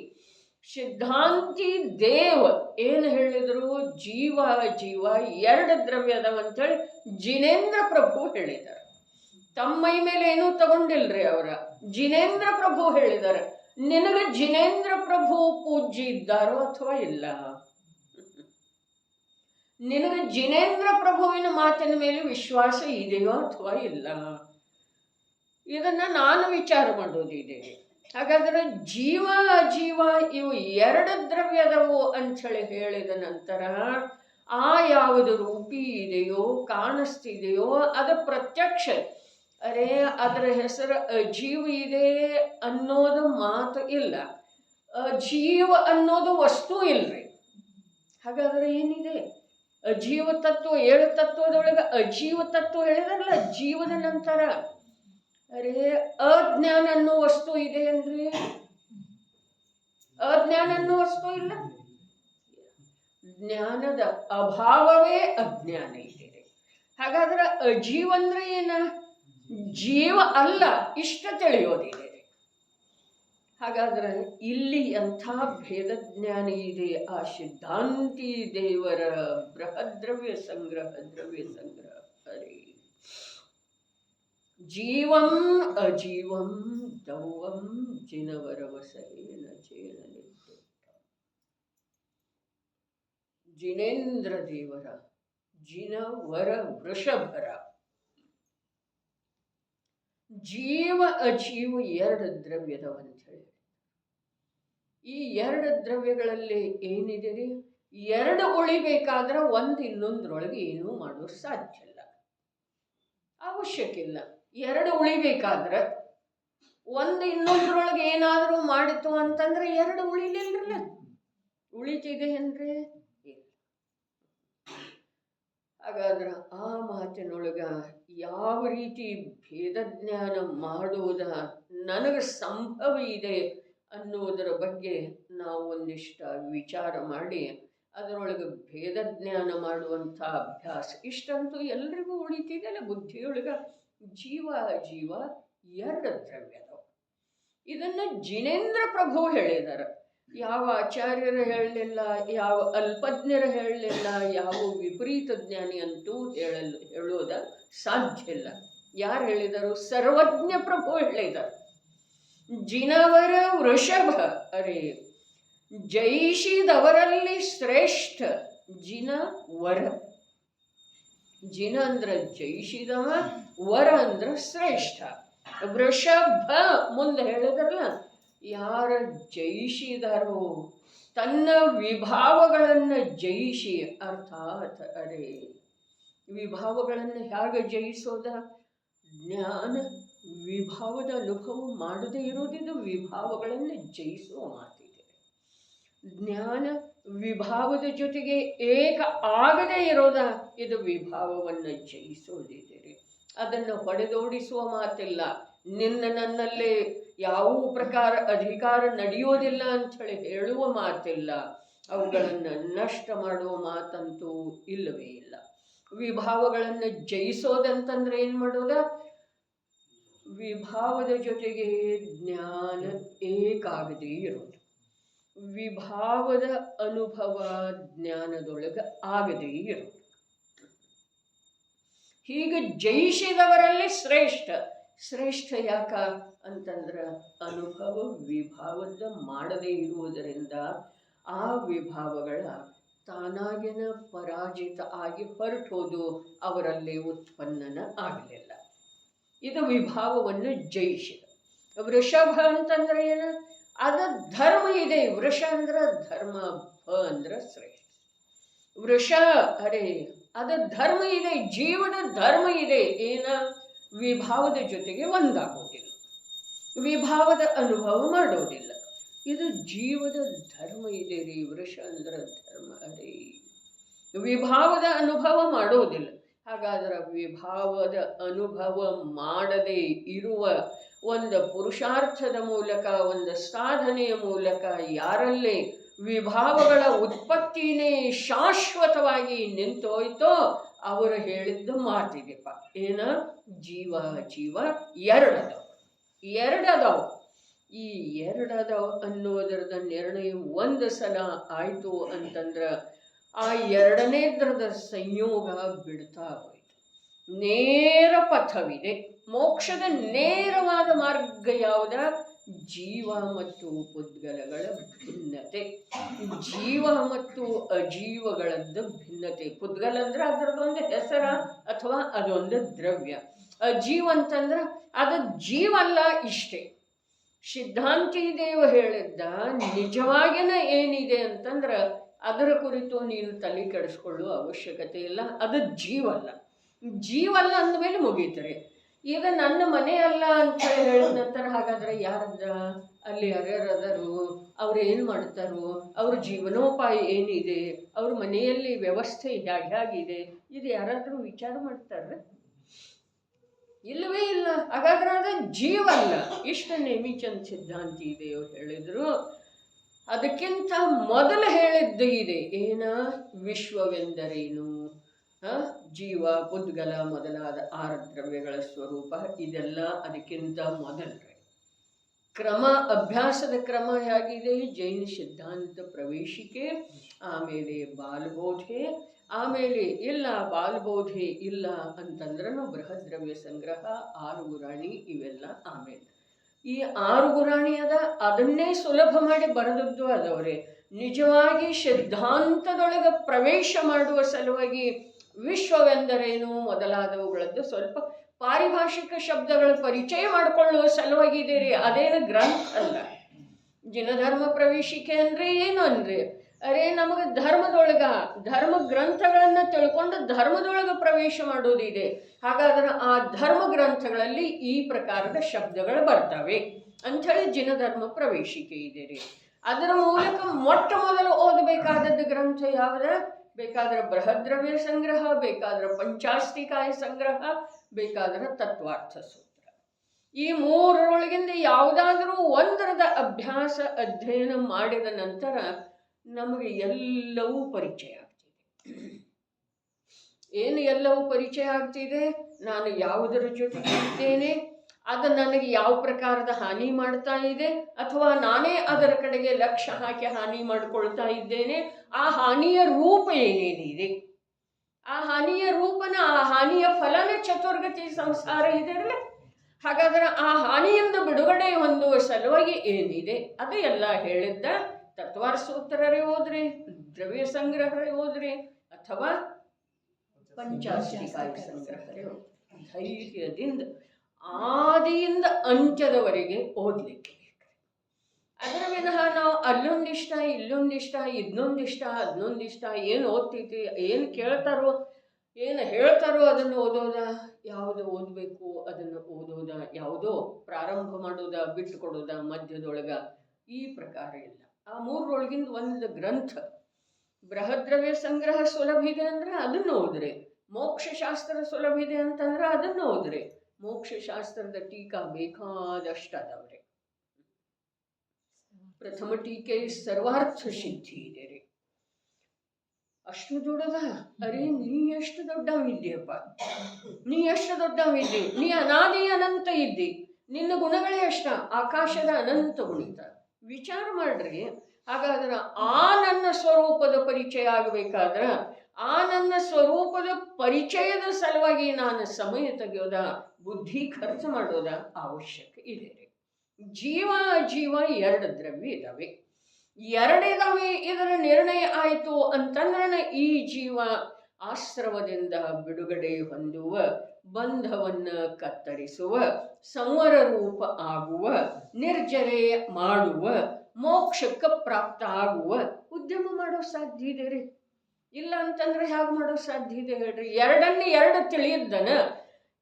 ಸಿದ್ಧಾಂತಿ ದೇವ್ ಏನು ಹೇಳಿದರು? ಜೀವ ಜೀವ ಎರಡು ದ್ರವ್ಯದವ ಅಂಥೇಳಿ ಜಿನೇಂದ್ರ ಪ್ರಭು ಹೇಳಿದ್ದಾರೆ. ತಮ್ಮ ಮೈ ಮೇಲೆ ಏನೂ ತಗೊಂಡಿಲ್ರಿ ಅವರ. ಜಿನೇಂದ್ರ ಪ್ರಭು ಹೇಳಿದ್ದಾರೆ. ನಿನಗೆ ಜಿನೇಂದ್ರ ಪ್ರಭು ಪೂಜ್ಯ ಇದ್ದಾರೋ ಅಥವಾ ಇಲ್ಲ? ನಿನಗೆ ಜಿನೇಂದ್ರ ಪ್ರಭುವಿನ ಮಾತಿನ ಮೇಲೆ ವಿಶ್ವಾಸ ಇದೆಯೋ ಅಥವಾ ಇಲ್ಲ? ಇದನ್ನ ನಾನು ವಿಚಾರ ಮಾಡೋದಿದೆ. ಹಾಗಾದ್ರೆ ಜೀವ ಅಜೀವ ಇವು ಎರಡು ದ್ರವ್ಯದವು ಅಂಥೇಳಿ ಹೇಳಿದ ನಂತರ ಆ ಯಾವುದು ರೂಪಿ ಇದೆಯೋ ಕಾಣಿಸ್ತಿದೆಯೋ ಅದು ಪ್ರತ್ಯಕ್ಷ. ಅರೆ ಅದರ ಹೆಸರು ಅಜೀವ ಇದೆ ಅನ್ನೋದು ಮಾತು ಇಲ್ಲ, ಅಜೀವ ಅನ್ನೋದು ವಸ್ತು ಇಲ್ರಿ. ಹಾಗಾದ್ರೆ ಏನಿದೆ? ಅಜೀವ ತತ್ವ 7 ತತ್ವದೊಳಗೆ ಅಜೀವ ತತ್ವ ಹೇಳಿದಾರಲ್ಲ, ಜೀವದ ನಂತರ ಅರೆ ಅಜ್ಞಾನ ಅನ್ನೋ ವಸ್ತು ಇದೆ ಅಂದ್ರೆ ಅಜ್ಞಾನ ಅನ್ನೋ ವಸ್ತು ಇಲ್ಲ. ಜ್ಞಾನದ ಅಭಾವವೇ ಅಜ್ಞಾನ ಇದೆ. ಹಾಗಾದ್ರೆ ಅಜೀವ ಅಂದ್ರೆ ಏನ? ಜೀವ ಅಲ್ಲ, ಇಷ್ಟ ತಿಳಿಯೋದಿದೆ. ಹಾಗಾದ್ರೆ ಇಲ್ಲಿ ಎಂಥ ಭೇದ ಜ್ಞಾನ ಇದೆ ಆ ಸಿದ್ಧಾಂತಿ ದೇವರ ಬೃಹದ್ರವ್ಯ ಸಂಗ್ರಹ ದ್ರವ್ಯ ಸಂಗ್ರಹ. ಅರೆ ಜೀವಂ ಅಜೀವಂ ದೌವಂ ಜಿನವರವಸೇನ ಚೇನಲಿತ್ತು. ಜಿನೇಂದ್ರ ದೇವರ ಜಿನವರ ವೃಷಭರ ಜೀವ ಅಜೀವ ಎರಡು ದ್ರವ್ಯದವಂತ ಹೇಳಿ. ಈ ಎರಡು ದ್ರವ್ಯಗಳಲ್ಲಿ ಏನಿದೆ ರೀ? ಎರಡು ಉಳಿಬೇಕಾದ್ರೆ ಒಂದು ಇನ್ನೊಂದ್ರೊಳಗೆ ಏನೂ ಮಾಡೋದು ಸಾಧ್ಯ ಇಲ್ಲ, ಅವಶ್ಯಕ ಇಲ್ಲ. ಎರಡು ಉಳಿಬೇಕಾದ್ರೆ ಒಂದು ಇನ್ನೊಂದ್ರೊಳಗೆ ಏನಾದರೂ ಮಾಡಿತು ಅಂತಂದ್ರೆ ಎರಡು ಉಳಿಲಿಲ್ಲ. ಉಳಿತಿದೆ ಅಂದ್ರೆ ಹಾಗಾದ್ರೆ ಆ ಮಾತಿನೊಳಗ ಯಾವ ರೀತಿ ಭೇದ ಜ್ಞಾನ ಮಾಡುವುದ ನನಗೆ ಸಂಭವ ಇದೆ ಅನ್ನೋದರ ಬಗ್ಗೆ ನಾವು ಒಂದಿಷ್ಟ ವಿಚಾರ ಮಾಡಿ ಅದರೊಳಗೆ ಭೇದ ಜ್ಞಾನ ಮಾಡುವಂಥ ಅಭ್ಯಾಸ ಇಷ್ಟಂತೂ ಎಲ್ರಿಗೂ ಉಳಿತಿದೆಯಲ್ಲ ಬುದ್ಧಿಯೊಳಗ. ಜೀವ ಜೀವ ಎರಡು ದ್ರವ್ಯದವು. ಇದನ್ನ ಜಿನೇಂದ್ರ ಪ್ರಭು ಹೇಳಿದ್ದಾರೆ. ಯಾವ ಆಚಾರ್ಯರು ಹೇಳಲಿಲ್ಲ, ಯಾವ ಅಲ್ಪಜ್ಞರು ಹೇಳಲಿಲ್ಲ, ಯಾವ ವಿಪರೀತ ಜ್ಞಾನಿ ಅಂತೂ ಹೇಳೋದ ಸಾಧ್ಯ ಇಲ್ಲ. ಯಾರು ಹೇಳಿದರು? ಸರ್ವಜ್ಞ ಪ್ರಭು ಹೇಳಿದರು. ಜಿನವರ ವೃಷಭ ಅರೆ ಜಯಿಸಿದವರಲ್ಲಿ ಶ್ರೇಷ್ಠ ಜಿನ ವರ. ಜಿನ ಅಂದ್ರ ಜಯಿಸಿದವ, ವರ ಅಂದ್ರ ಶ್ರೇಷ್ಠ. ವೃಷಭ ಮುಂದೆ ಹೇಳಿದ್ರಲ್ಲ, ಯಾರ ಜಯಿಸಿದಾರೋ ತನ್ನ ವಿಭಾವಗಳನ್ನು ಜಯಿಸಿ, ಅರ್ಥಾತ್ ಅರೆ ವಿಭಾವಗಳನ್ನು ಹೇಗೆ ಜಯಿಸೋದ? ಜ್ಞಾನ ವಿಭಾವದ ಅನುಭವ ಮಾಡದೇ ಇರೋದಿದು ವಿಭಾವಗಳನ್ನು ಜಯಿಸುವ ಮಾತಿದೆ. ಜ್ಞಾನ ವಿಭಾವದ ಜೊತೆಗೆ ಏಕ ಆಗದೇ ಇರೋದ ಇದು ವಿಭಾವವನ್ನು ಜಯಿಸೋದಿದೆ. ಅದನ್ನು ಹೊಡೆದೋಡಿಸುವ ಮಾತಿಲ್ಲ. ನನ್ನಲ್ಲಿ ಯಾವ ಪ್ರಕಾರ ಅಧಿಕಾರ ನಡೆಯೋದಿಲ್ಲ ಅಂಥೇಳಿ ಹೇಳುವ ಮಾತಿಲ್ಲ. ಅವುಗಳನ್ನು ನಷ್ಟ ಮಾಡುವ ಮಾತಂತೂ ಇಲ್ಲವೇ ಇಲ್ಲ. ವಿಭಾವಗಳನ್ನು ಜಯಿಸೋದಂತಂದ್ರೆ ಏನು ಮಾಡೋದ? ವಿಭಾವದ ಜೊತೆಗೆ ಜ್ಞಾನ ಏಕಾಗದೇ ಇರೋದು. ವಿಭಾವದ ಅನುಭವ ಜ್ಞಾನದೊಳಗೆ ಆಗದೇ ಇರೋದು. ಹೀಗೆ ಜಯಿಸಿದವರಲ್ಲಿ ಶ್ರೇಷ್ಠ. ಶ್ರೇಷ್ಠ ಯಾಕ ಅಂತಂದ್ರೆ ಅನುಭವ ವಿಭಾವದ ಮಾಡದೇ ಇರುವುದರಿಂದ ಆ ವಿಭಾವಗಳ ತಾನಾಗಿನ ಪರಾಜಿತ ಆಗಿ ಹೊರಟೋದು, ಅವರಲ್ಲಿ ಉತ್ಪನ್ನನ ಆಗಲಿಲ್ಲ. ಇದು ವಿಭಾವವನ್ನು ಜಯಿಸಿದ. ವೃಷಭ ಅಂತಂದ್ರೆ ಏನು? ಅದ ಧರ್ಮ ಇದೆ. ವೃಷ ಅಂದ್ರೆ ಧರ್ಮ, ಭ ಅಂದ್ರೆ ಶ್ರೇಷ್ಠ. ವೃಷ ಅರೆ ಅದ ಧರ್ಮ ಇದೆ, ಜೀವದ ಧರ್ಮ ಇದೆ. ಏನ? ವಿಭಾವದ ಜೊತೆಗೆ ಒಂದಾಗೋದಿಲ್ಲ, ವಿಭಾವದ ಅನುಭವ ಮಾಡೋದಿಲ್ಲ. ಇದು ಜೀವದ ಧರ್ಮ ಇದೆ ರೀ. ವೃಷ ಅಂದ್ರೆ ಧರ್ಮ ಅರೆ ವಿಭಾವದ ಅನುಭವ ಮಾಡೋದಿಲ್ಲ. ಹಾಗಾದ್ರೆ ವಿಭಾವದ ಅನುಭವ ಮಾಡದೇ ಇರುವ ಒಂದು ಪುರುಷಾರ್ಥದ ಮೂಲಕ, ಒಂದು ಸಾಧನೆಯ ಮೂಲಕ ಯಾರಲ್ಲಿ ವಿಭಾವಗಳ ಉತ್ಪತ್ತಿನೇ ಶಾಶ್ವತವಾಗಿ ನಿಂತೋಯ್ತೋ ಅವರು ಹೇಳಿದ್ದ ಮಾತಿದೆಪ್ಪ, ಏನ ಜೀವ ಜೀವ ಎರಡದವು. ಈ ಎರಡದವು ಅನ್ನೋದರದ ನಿರ್ಣಯ ಒಂದು ಸಲ ಆಯಿತು ಅಂತಂದ್ರೆ ಆ ಎರಡನೇದ್ರದ ಸಂಯೋಗ ಬಿಡ್ತಾ ಹೋಯಿತು. ನೇರ ಪಥವಿದೆ. ಮೋಕ್ಷದ ನೇರವಾದ ಮಾರ್ಗ ಯಾವುದ? ಜೀವ ಮತ್ತು ಪುದ್ಗಲಗಳ ಭಿನ್ನತೆ, ಜೀವ ಮತ್ತು ಅಜೀವಗಳದ್ದು ಭಿನ್ನತೆ. ಪುದ್ಗಲ ಅಂದ್ರೆ ಅದರದೊಂದು ಹೆಸರ ಅಥವಾ ಅದೊಂದು ದ್ರವ್ಯ. ಅಜೀವ ಅಂತಂದ್ರೆ ಅದು ಜೀವಲ್ಲ, ಇಷ್ಟೇ. ಸಿದ್ಧಾಂತಿ ದೇವ ಹೇಳಿದ್ದ ನಿಜವಾಗಿನ ಏನಿದೆ ಅಂತಂದ್ರೆ ಅದರ ಕುರಿತು ನೀನು ತಲೆ ಕೆಡಿಸ್ಕೊಳ್ಳುವ ಅವಶ್ಯಕತೆ ಇಲ್ಲ. ಅದು ಜೀವಲ್ಲ. ಜೀವಲ್ಲ ಅಂದಮೇಲೆ ಮುಗೀತಾರೆ. ಈಗ ನನ್ನ ಮನೆ ಅಲ್ಲ ಅಂತ ಹೇಳಿದ ನಂತರ ಹಾಗಾದ್ರೆ ಯಾರದ ಅಲ್ಲಿ ಯಾರ್ಯಾರದರು, ಅವ್ರು ಏನು ಮಾಡ್ತಾರೋ, ಅವ್ರ ಜೀವನೋಪಾಯ ಏನಿದೆ, ಅವ್ರ ಮನೆಯಲ್ಲಿ ವ್ಯವಸ್ಥೆ ಹೇಗಿದೆ, ಇದು ಯಾರಾದರೂ ವಿಚಾರ ಮಾಡ್ತಾರೆ? ಇಲ್ಲವೇ ಇಲ್ಲ. ಹಾಗಾದ್ರೆ ಅದು ಜೀವಲ್ಲ. ಇಷ್ಟು ನೇಮಿಚಂದ್ ಸಿದ್ಧಾಂತಿ ದೇವರು ಹೇಳಿದ್ರು. ಅದಕ್ಕಿಂತ ಮೊದಲು ಹೇಳಿದ್ದು ಇದೆ, ಏನ ವಿಶ್ವವೆಂದರೇನು, ಜೀವ ಪುದ್ಗಲ ಮೊದಲಾದ 6 ದ್ರವ್ಯಗಳ ಸ್ವರೂಪ, ಇದೆಲ್ಲ ಅದಕ್ಕಿಂತ ಮೊದಲೇ ಕ್ರಮ. ಅಭ್ಯಾಸದ ಕ್ರಮ ಹೇಗಿದೆ? ಜೈನ ಸಿದ್ಧಾಂತ ಪ್ರವೇಶಿಕೆ, ಆಮೇಲೆ ಬಾಲಬೋಧೆ, ಆಮೇಲೆ ಇಲ್ಲ ಬಾಲಬೋಧೆ ಇಲ್ಲ ಅಂತಂದ್ರೂ ಬೃಹದ್ರವ್ಯ ಸಂಗ್ರಹ, 6 ಗುರಾಣಿ, ಇವೆಲ್ಲ ಆಮೇಲೆ. ಈ 6 ಗುರಾಣಿ ಅದ, ಅದನ್ನೇ ಸುಲಭ ಮಾಡಿ ಬರೆದದ್ದು ಅದವರೇ. ನಿಜವಾಗಿ ಸಿದ್ಧಾಂತದೊಳಗೆ ಪ್ರವೇಶ ಮಾಡುವ ಸಲುವಾಗಿ ವಿಶ್ವವೆಂದರೇನು ಮೊದಲಾದವುಗಳದ್ದು ಸ್ವಲ್ಪ ಪಾರಿಭಾಷಿಕ ಶಬ್ದಗಳ ಪರಿಚಯ ಮಾಡಿಕೊಳ್ಳುವ ಸಲುವಾಗಿ ಇದೆ ರೀ. ಅದೇನು ಗ್ರಂಥ ಅಲ್ಲ. ಜಿನಧರ್ಮ ಪ್ರವೇಶಿಕೆ ಅಂದರೆ ಏನು ಅಂದರೆ, ಅರೇ ನಮಗೆ ಧರ್ಮ ಗ್ರಂಥಗಳನ್ನು ತಿಳ್ಕೊಂಡು ಧರ್ಮದೊಳಗೆ ಪ್ರವೇಶ ಮಾಡೋದಿದೆ. ಹಾಗಾದ್ರೆ ಆ ಧರ್ಮ ಗ್ರಂಥಗಳಲ್ಲಿ ಈ ಪ್ರಕಾರದ ಶಬ್ದಗಳು ಬರ್ತವೆ ಅಂಥೇಳಿ ಜಿನಧರ್ಮ ಪ್ರವೇಶಿಕೆ ಇದೆ ರೀ. ಅದರ ಮೂಲಕ ಮೊಟ್ಟ ಮೊದಲು ಓದಬೇಕಾದದ್ದು ಗ್ರಂಥ ಯಾವುದ? ಬೇಕಾದ್ರೆ ಬೃಹದ್ರವ್ಯ ಸಂಗ್ರಹ, ಬೇಕಾದ್ರೆ ಪಂಚಾಸ್ತಿಕಾಯ ಸಂಗ್ರಹ, ಬೇಕಾದ್ರೆ ತತ್ವಾರ್ಥ ಸೂತ್ರ. ಈ 3ರೊಳಗಿಂದ ಯಾವುದಾದ್ರೂ ಒಂದರದ ಅಭ್ಯಾಸ ಅಧ್ಯಯನ ಮಾಡಿದ ನಂತರ ನಮಗೆ ಎಲ್ಲವೂ ಪರಿಚಯ ಆಗ್ತಿದೆ. ಏನು ಎಲ್ಲವೂ ಪರಿಚಯ ಆಗ್ತಿದೆ? ನಾನು ಯಾವುದರ ಜೊತೆಗೆ ಇದ್ದೇನೆ, ಅದು ನನಗೆ ಯಾವ ಪ್ರಕಾರದ ಹಾನಿ ಮಾಡ್ತಾ ಇದೆ, ಅಥವಾ ನಾನೇ ಅದರ ಕಡೆಗೆ ಲಕ್ಷ್ಯ ಹಾಕಿ ಹಾನಿ ಮಾಡಿಕೊಳ್ತಾ ಇದ್ದೇನೆ, ಆ ಹಾನಿಯ ರೂಪ ಏನೇನಿದೆ, ಆ ಹಾನಿಯ ರೂಪನ, ಆ ಹಾನಿಯ ಫಲನ ಚತುರ್ಗತಿ ಸಂಸಾರ ಇದೆಯಲ್ಲ. ಹಾಗಾದ್ರೆ ಆ ಹಾನಿಯಿಂದ ಬಿಡುಗಡೆ ಹೊಂದುವ ಸಲುವಾಗಿ ಏನಿದೆ ಅದು ಎಲ್ಲ ಹೇಳಿದ್ದ. ತತ್ವಾರ್ ಸೂತ್ರರೇ ಓದ್ರಿ, ದ್ರವ್ಯ ಸಂಗ್ರಹರೇ ಓದ್ರಿ, ಅಥವಾ ಪಂಚಾಸ್ತಿಕಾಯ ಸಂಗ್ರಹರೇ ಓದ್ರಿ. ಧೈರ್ಯದಿಂದ ಆದಿಯಿಂದ ಅಂತ್ಯದವರೆಗೆ ಓದಲಿಕ್ಕೆ ಬೇಕು. ಅದರ ವಿನಃ ನಾವು ಅಲ್ಲೊಂದಿಷ್ಟ ಇಲ್ಲೊಂದಿಷ್ಟ ಇದನ್ನೊಂದಿಷ್ಟ ಅದನ್ನೊಂದಿಷ್ಟ ಏನು ಓದ್ತೈತಿ, ಏನು ಕೇಳ್ತಾರೋ ಏನು ಹೇಳ್ತಾರೋ ಅದನ್ನು ಓದೋದ, ಯಾವುದು ಓದಬೇಕು ಅದನ್ನು ಓದೋದ, ಯಾವುದೋ ಪ್ರಾರಂಭ ಮಾಡೋದ, ಬಿಟ್ಟು ಕೊಡೋದ, ಮಧ್ಯದೊಳಗ, ಈ ಪ್ರಕಾರ ಇಲ್ಲ. ಆ 3ರೊಳಗಿಂದ ಒಂದು ಗ್ರಂಥ. ಬೃಹದ್ರವ್ಯ ಸಂಗ್ರಹ ಸುಲಭ ಇದೆ ಅಂದ್ರೆ ಅದನ್ನು ಓದ್ರಿ. ಮೋಕ್ಷಶಾಸ್ತ್ರ ಸುಲಭ ಇದೆ ಅಂತಂದ್ರೆ ಅದನ್ನು ಓದ್ರಿ. ಮೋಕ್ಷಶಾಸ್ತ್ರದ ಟೀಕಾ ಬೇಕಾದಷ್ಟು ಅದವ್ರೆ. ಪ್ರಥಮ ಟೀಕೆ ಸರ್ವಾರ್ಥ ಸಿದ್ಧಿ ಇದೆ ರೀ. ಅಷ್ಟು ದೊಡ್ಡದ? ಅರೆ ನೀ ಎಷ್ಟು ದೊಡ್ಡವಿದ್ದೀಯಪ್ಪ, ನೀ ಎಷ್ಟು ದೊಡ್ಡವಿದ್ದಿ, ನೀ ಅನಾದಿ ಅನಂತ ಇದ್ದಿ, ನಿನ್ನ ಗುಣಗಳೇ ಅಷ್ಟ, ಆಕಾಶದ ಅನಂತ ಗುಣಿತ. ವಿಚಾರ ಮಾಡ್ರಿ. ಹಾಗಾದ್ರೆ ಆ ನನ್ನ ಸ್ವರೂಪದ ಪರಿಚಯ ಆಗಬೇಕಾದ್ರೆ, ಆ ನನ್ನ ಸ್ವರೂಪದ ಪರಿಚಯದ ಸಲುವಾಗಿ ನಾನು ಸಮಯ ತೆಗೆಯೋದ, ಬುದ್ಧಿ ಖರ್ಚು ಮಾಡೋದ ಅವಶ್ಯಕ ಇದೆ ರೀ. ಜೀವ ಅಜೀವ 2 ದ್ರವ್ಯ ಇದಾವೆ, 2 ಇದಾವೆ. ಇದರ ನಿರ್ಣಯ ಆಯಿತು ಅಂತಂದ್ರೆ ಈ ಜೀವ ಆಶ್ರವದಿಂದ ಬಿಡುಗಡೆ ಹೊಂದುವ, ಬಂಧವನ್ನು ಕತ್ತರಿಸುವ, ಸಂವರ ರೂಪ ಆಗುವ, ನಿರ್ಜರೆ ಮಾಡುವ, ಮೋಕ್ಷಕ್ಕೆ ಪ್ರಾಪ್ತ ಆಗುವ ಉದ್ಯಮ ಮಾಡೋ ಸಾಧ್ಯ ಇದೆ ರೀ. ಇಲ್ಲ ಅಂತಂದ್ರೆ ಹೇಗೆ ಮಾಡೋ ಸಾಧ್ಯ ಇದೆ ಹೇಳ್ರಿ? 2 ತಿಳಿಯದ್ದನ,